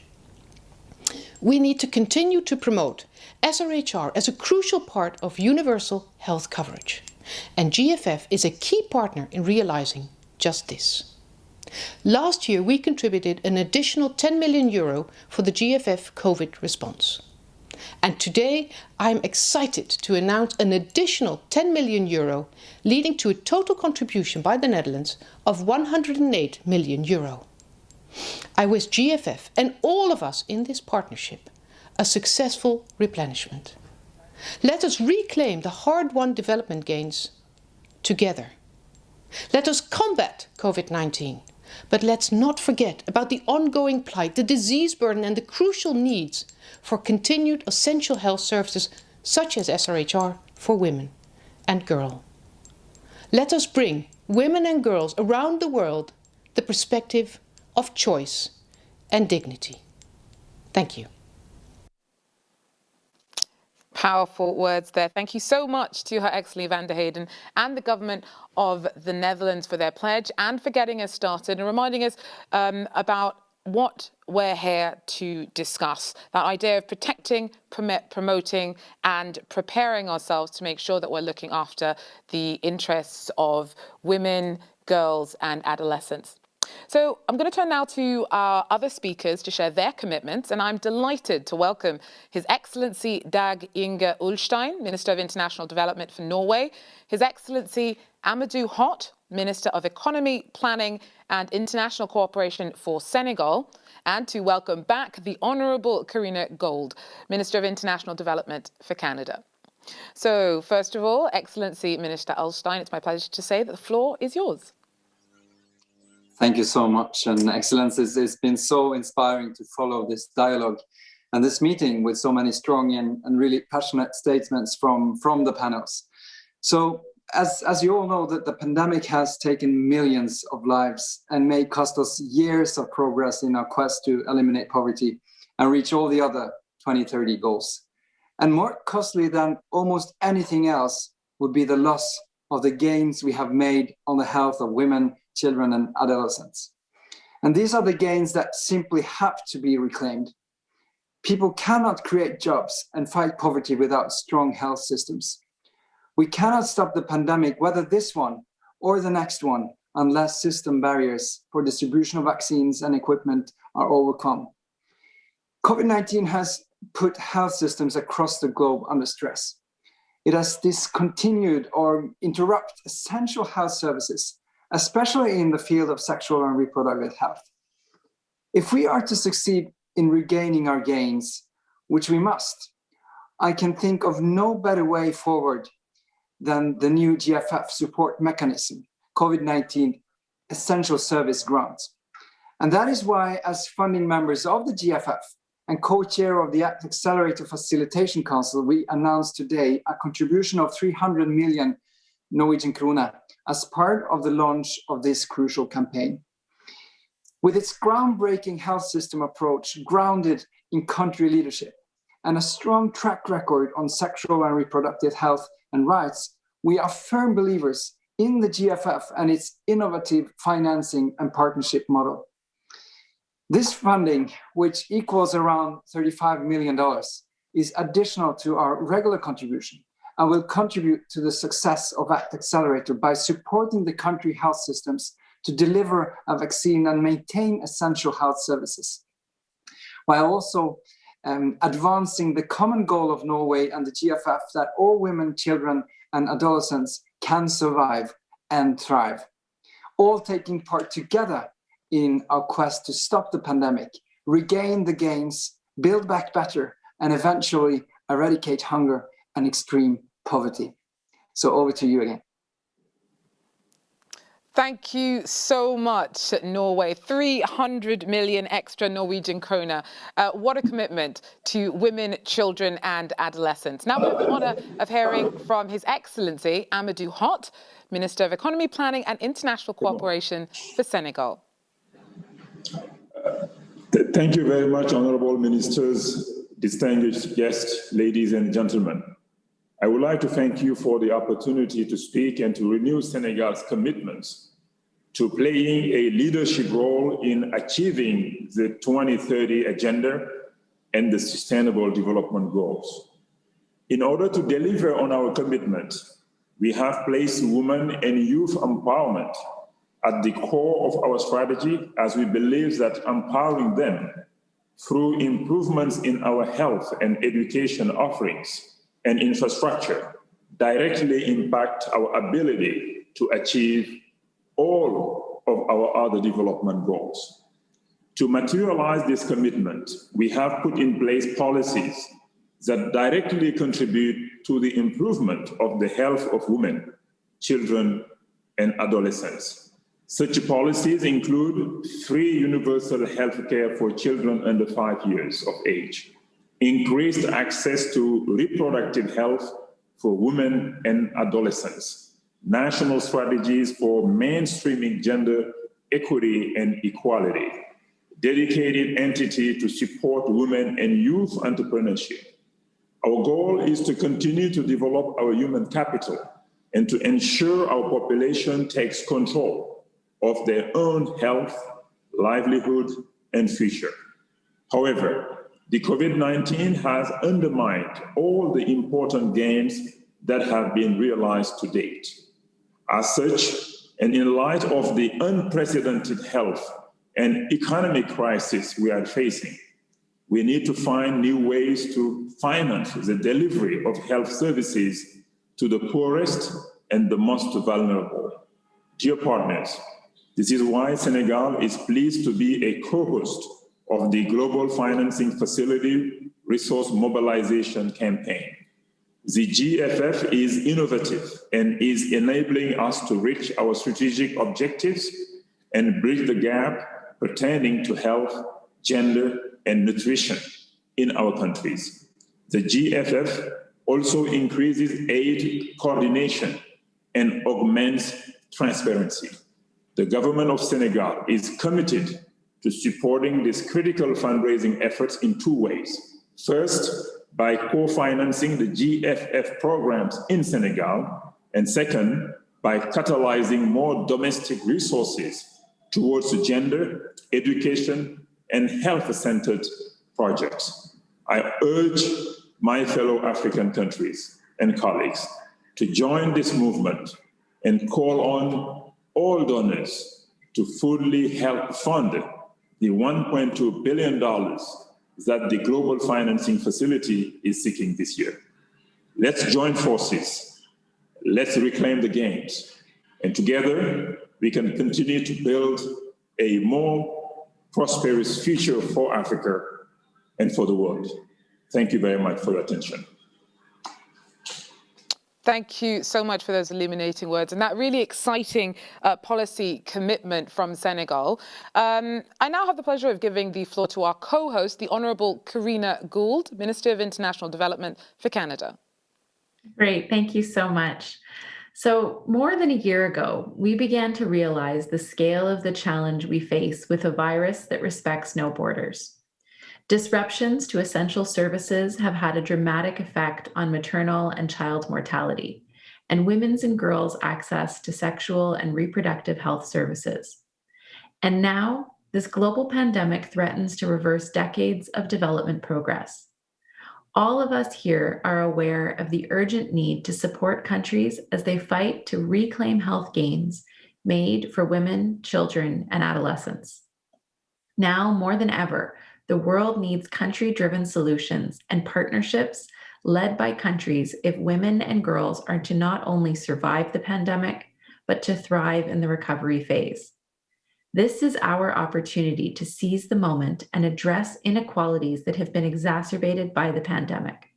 Q: We need to continue to promote SRHR as a crucial part of universal health coverage. And GFF is a key partner in realizing just this. Last year, we contributed an additional 10 million euro for the GFF COVID response. And today, I'm excited to announce an additional 10 million euro, leading to a total contribution by the Netherlands of 108 million euro. I wish GFF and all of us in this partnership a successful replenishment. Let us reclaim the hard-won development gains together. Let us combat COVID-19, but let's not forget about the ongoing plight, the disease burden and the crucial needs for continued essential health services such as SRHR for women and girls. Let us bring women and girls around the world the perspective of choice and dignity. Thank you.
A: Powerful words there. Thank you so much to Her Excellency van der Heyden and the government of the Netherlands for their pledge and for getting us started and reminding us about what we're here to discuss. That idea of protecting, promoting and preparing ourselves to make sure that we're looking after the interests of women, girls and adolescents. So I'm going to turn now to our other speakers to share their commitments, and I'm delighted to welcome His Excellency Dag Inge Ulstein, Minister of International Development for Norway, His Excellency Amadou Hott, Minister of Economy, Planning and International Cooperation for Senegal, and to welcome back the Honourable Karina Gold, Minister of International Development for Canada. So first of all, Excellency Minister Ulstein, it's my pleasure to say that the floor is yours.
R: Thank you so much. And Excellencies, it's been so inspiring to follow this dialogue and this meeting with so many strong and really passionate statements from the panels. So as you all know, that the pandemic has taken millions of lives and may cost us years of progress in our quest to eliminate poverty and reach all the other 2030 goals. And more costly than almost anything else would be the loss of the gains we have made on the health of women, children and adolescents. And these are the gains that simply have to be reclaimed. People cannot create jobs and fight poverty without strong health systems. We cannot stop the pandemic, whether this one or the next one, unless system barriers for distribution of vaccines and equipment are overcome. COVID-19 has put health systems across the globe under stress. It has discontinued or interrupted essential health services, especially in the field of sexual and reproductive health. If we are to succeed in regaining our gains, which we must, I can think of no better way forward than the new GFF support mechanism, COVID-19 Essential Service Grants. And that is why, as funding members of the GFF and co-chair of the Accelerator Facilitation Council, we announced today a contribution of 300 million Norwegian krone as part of the launch of this crucial campaign. With its groundbreaking health system approach grounded in country leadership and a strong track record on sexual and reproductive health and rights, we are firm believers in the GFF and its innovative financing and partnership model. This funding, which equals around $35 million, is additional to our regular contribution and will contribute to the success of ACT Accelerator by supporting the country health systems to deliver a vaccine and maintain essential health services, while also advancing the common goal of Norway and the GFF that all women, children, and adolescents can survive and thrive, all taking part together in our quest to stop the pandemic, regain the gains, build back better, and eventually eradicate hunger and extreme poverty. So over to you again.
A: Thank you so much, Norway. 300 million extra Norwegian kroner. What a commitment to women, children and adolescents. Now we have the honour of hearing from His Excellency Amadou Hott, Minister of Economy, Planning and International Cooperation for Senegal.
S: Thank you very much, honorable ministers, distinguished guests, ladies and gentlemen. I would like to thank you for the opportunity to speak and to renew Senegal's commitments to playing a leadership role in achieving the 2030 agenda and the Sustainable Development Goals. In order to deliver on our commitment, we have placed women and youth empowerment at the core of our strategy, as we believe that empowering them through improvements in our health and education offerings and infrastructure directly impact our ability to achieve all of our other development goals. To materialize this commitment, we have put in place policies that directly contribute to the improvement of the health of women, children, and adolescents. Such policies include free universal health care for children under 5 years of age, increased access to reproductive health for women and adolescents, national strategies for mainstreaming gender equity and equality, dedicated entity to support women and youth entrepreneurship. Our goal is to continue to develop our human capital and to ensure our population takes control of their own health, livelihood, and future. However, the COVID-19 has undermined all the important gains that have been realized to date. As such, and in light of the unprecedented health and economic crisis we are facing, we need to find new ways to finance the delivery of health services to the poorest and the most vulnerable. Dear partners, this is why Senegal is pleased to be a co-host of the Global Financing Facility Resource Mobilization Campaign. The GFF is innovative and is enabling us to reach our strategic objectives and bridge the gap pertaining to health, gender, and nutrition in our countries. The GFF also increases aid coordination and augments transparency. The government of Senegal is committed to supporting these critical fundraising efforts in two ways. First, by co-financing the GFF programs in Senegal, and second, by catalyzing more domestic resources towards gender, education, and health-centered projects. I urge my fellow African countries and colleagues to join this movement and call on all donors to fully help fund the $1.2 billion that the Global Financing Facility is seeking this year. Let's join forces. Let's reclaim the gains. And together, we can continue to build a more prosperous future for Africa and for the world. Thank you very much for your attention.
A: Thank you so much for those illuminating words and that really exciting policy commitment from Senegal. I now have the pleasure of giving the floor to our co-host, the Honourable Karina Gould, Minister of International Development for Canada.
G: Great, thank you so much. So more than a year ago, we began to realize the scale of the challenge we face with a virus that respects no borders. Disruptions to essential services have had a dramatic effect on maternal and child mortality, and women's and girls' access to sexual and reproductive health services. And now, this global pandemic threatens to reverse decades of development progress. All of us here are aware of the urgent need to support countries as they fight to reclaim health gains made for women, children, and adolescents. Now, more than ever, the world needs country-driven solutions and partnerships led by countries if women and girls are to not only survive the pandemic, but to thrive in the recovery phase. This is our opportunity to seize the moment and address inequalities that have been exacerbated by the pandemic.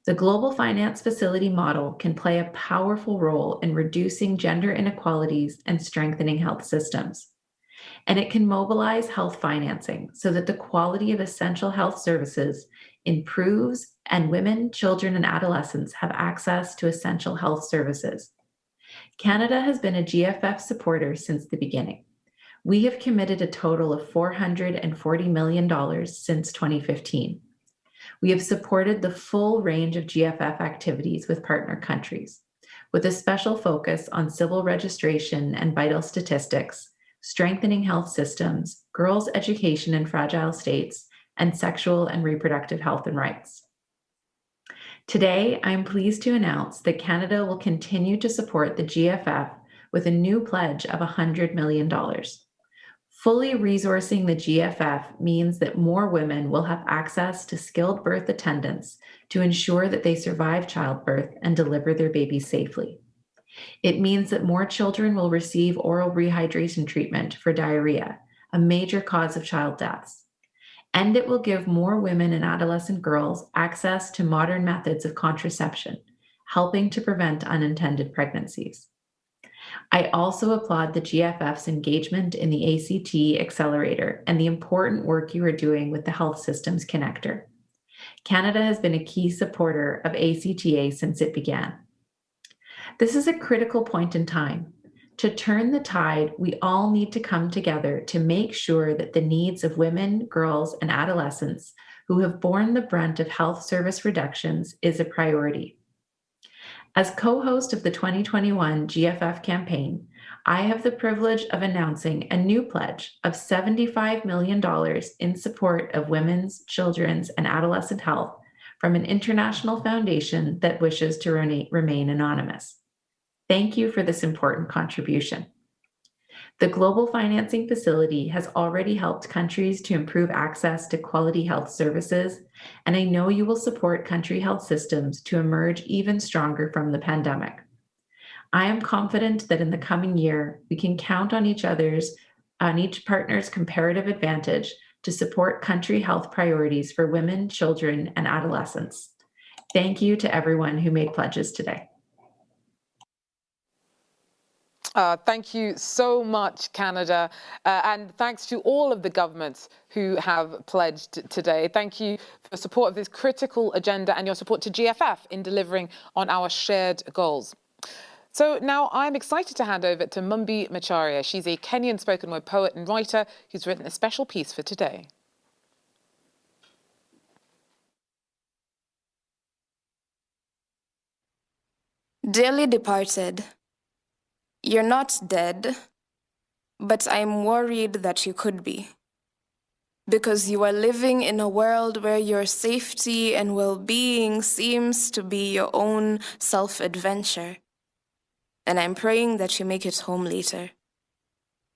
G: The Global Finance Facility model can play a powerful role in reducing gender inequalities and strengthening health systems. And it can mobilize health financing so that the quality of essential health services improves and women, children, and adolescents have access to essential health services. Canada has been a GFF supporter since the beginning. We have committed a total of $440 million since 2015. We have supported the full range of GFF activities with partner countries, with a special focus on civil registration and vital statistics, strengthening health systems, girls' education in fragile states, and sexual and reproductive health and rights. Today, I am pleased to announce that Canada will continue to support the GFF with a new pledge of $100 million. Fully resourcing the GFF means that more women will have access to skilled birth attendants to ensure that they survive childbirth and deliver their babies safely. It means that more children will receive oral rehydration treatment for diarrhea, a major cause of child deaths. And it will give more women and adolescent girls access to modern methods of contraception, helping to prevent unintended pregnancies. I also applaud the GFF's engagement in the ACT Accelerator and the important work you are doing with the Health Systems Connector. Canada has been a key supporter of ACTA since it began. This is a critical point in time. To turn the tide, we all need to come together to make sure that the needs of women, girls, and adolescents who have borne the brunt of health service reductions is a priority. As co-host of the 2021 GFF campaign, I have the privilege of announcing a new pledge of $75 million in support of women's, children's, and adolescent health from an international foundation that wishes to remain anonymous. Thank you for this important contribution. The Global Financing Facility has already helped countries to improve access to quality health services, and I know you will support country health systems to emerge even stronger from the pandemic. I am confident that in the coming year, we can count on each partner's comparative advantage to support country health priorities for women, children, and adolescents. Thank you to everyone who made pledges today.
A: Thank you so much, Canada, and thanks to all of the governments who have pledged today. Thank you for support of this critical agenda and your support to GFF in delivering on our shared goals. So now I'm excited to hand over to Mumbi Macharia. She's a Kenyan spoken word poet and writer who's written a special piece for today.
T: Dearly departed, you're not dead, but I'm worried that you could be. Because you are living in a world where your safety and well-being seems to be your own self-adventure. And I'm praying that you make it home later.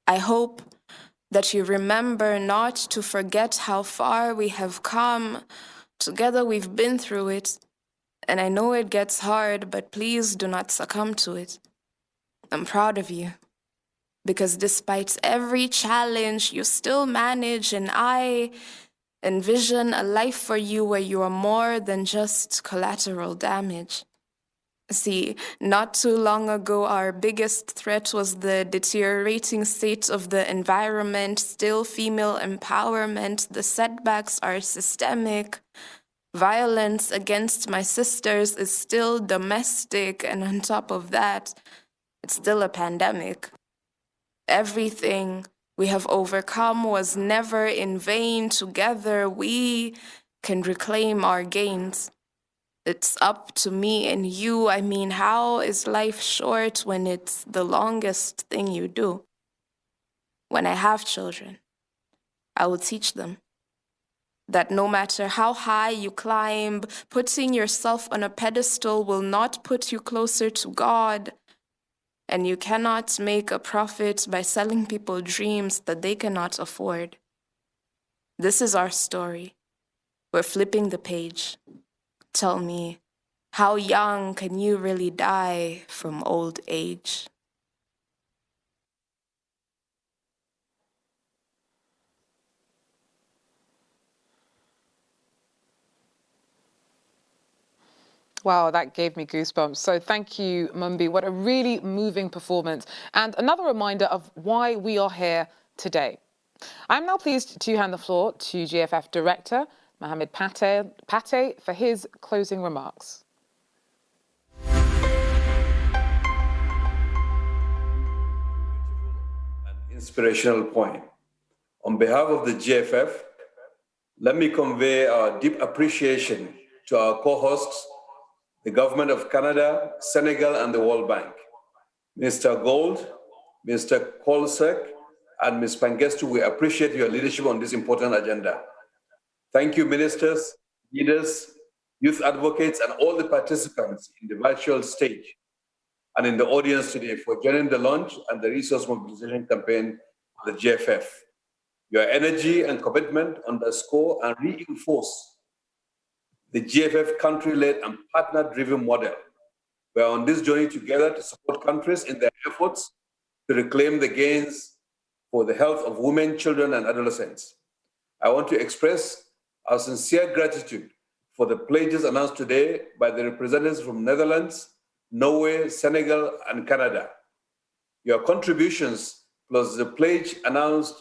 T: I hope that you remember not to forget how far we have come. Together we've been through it. And I know it gets hard, but please do not succumb to it. I'm proud of you, because despite every challenge, you still manage, and I envision a life for you where you are more than just collateral damage. See, not too long ago, our biggest threat was the deteriorating state of the environment, still female empowerment. The setbacks are systemic. Violence against my sisters is still domestic, and on top of that, it's still a pandemic. Everything we have overcome was never in vain. Together, we can reclaim our gains. It's up to me and you. I mean, how is life short when it's the longest thing you do? When I have children, I will teach them that no matter how high you climb, putting yourself on a pedestal will not put you closer to God. And you cannot make a profit by selling people dreams that they cannot afford. This is our story. We're flipping the page. Tell me, how young can you really die from old age?
A: Wow, that gave me goosebumps. So thank you, Mumbi. What a really moving performance. And another reminder of why we are here today. I'm now pleased to hand the floor to GFF Director, Mohamed Pate, for his closing remarks.
U: inspirational point. On behalf of the GFF, let me convey our deep appreciation to our co-hosts, the Government of Canada, Senegal, and the World Bank. Mr. Gold, Mr. Kolsek, and Ms. Pangestu, we appreciate your leadership on this important agenda. Thank you, ministers, leaders, youth advocates, and all the participants in the virtual stage and in the audience today for joining the launch and the resource mobilization campaign of the GFF. Your energy and commitment underscore and reinforce the GFF country-led and partner-driven model. We are on this journey together to support countries in their efforts to reclaim the gains for the health of women, children, and adolescents. I want to express our sincere gratitude for the pledges announced today by the representatives from Netherlands, Norway, Senegal, and Canada. Your contributions, plus the pledge announced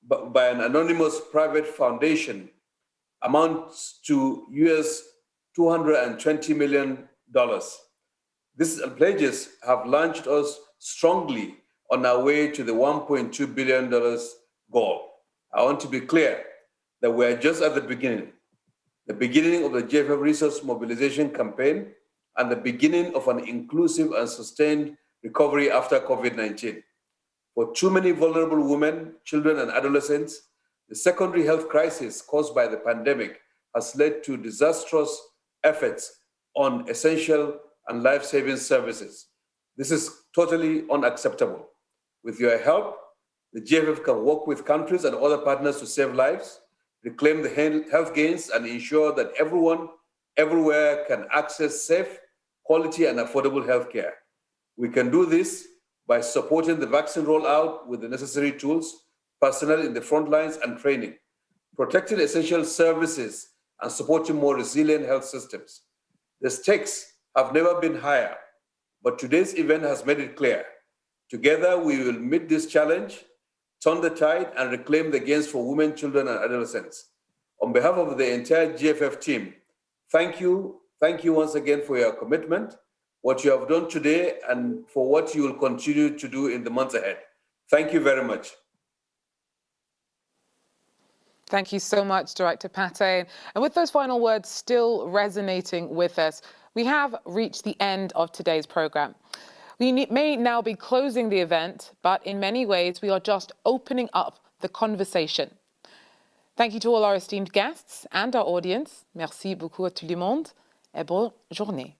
U: by an anonymous private foundation, amounts to $220 million. These pledges have launched us strongly on our way to the $1.2 billion goal. I want to be clear that we are just at the beginning of the GFF resource mobilization campaign and the beginning of an inclusive and sustained recovery after COVID-19. For too many vulnerable women, children, and adolescents, the secondary health crisis caused by the pandemic has led to disastrous efforts on essential and life-saving services. This is totally unacceptable. With your help, the GFF can work with countries and other partners to save lives, reclaim the health gains, and ensure that everyone, everywhere can access safe, quality, and affordable healthcare. We can do this by supporting the vaccine rollout with the necessary tools, personnel in the front lines, and training, protecting essential services, and supporting more resilient health systems. The stakes have never been higher, but today's event has made it clear. Together, we will meet this challenge, turn the tide, and reclaim the gains for women, children, and adolescents. On behalf of the entire GFF team, thank you once again for your commitment, what you have done today, and for what you will continue to do in the months ahead. Thank you very much.
A: Thank you so much, Director Pate. And with those final words still resonating with us, we have reached the end of today's program. We may now be closing the event, but in many ways, we are just opening up the conversation. Thank you to all our esteemed guests and our audience. Merci beaucoup à tout le monde et bonne journée.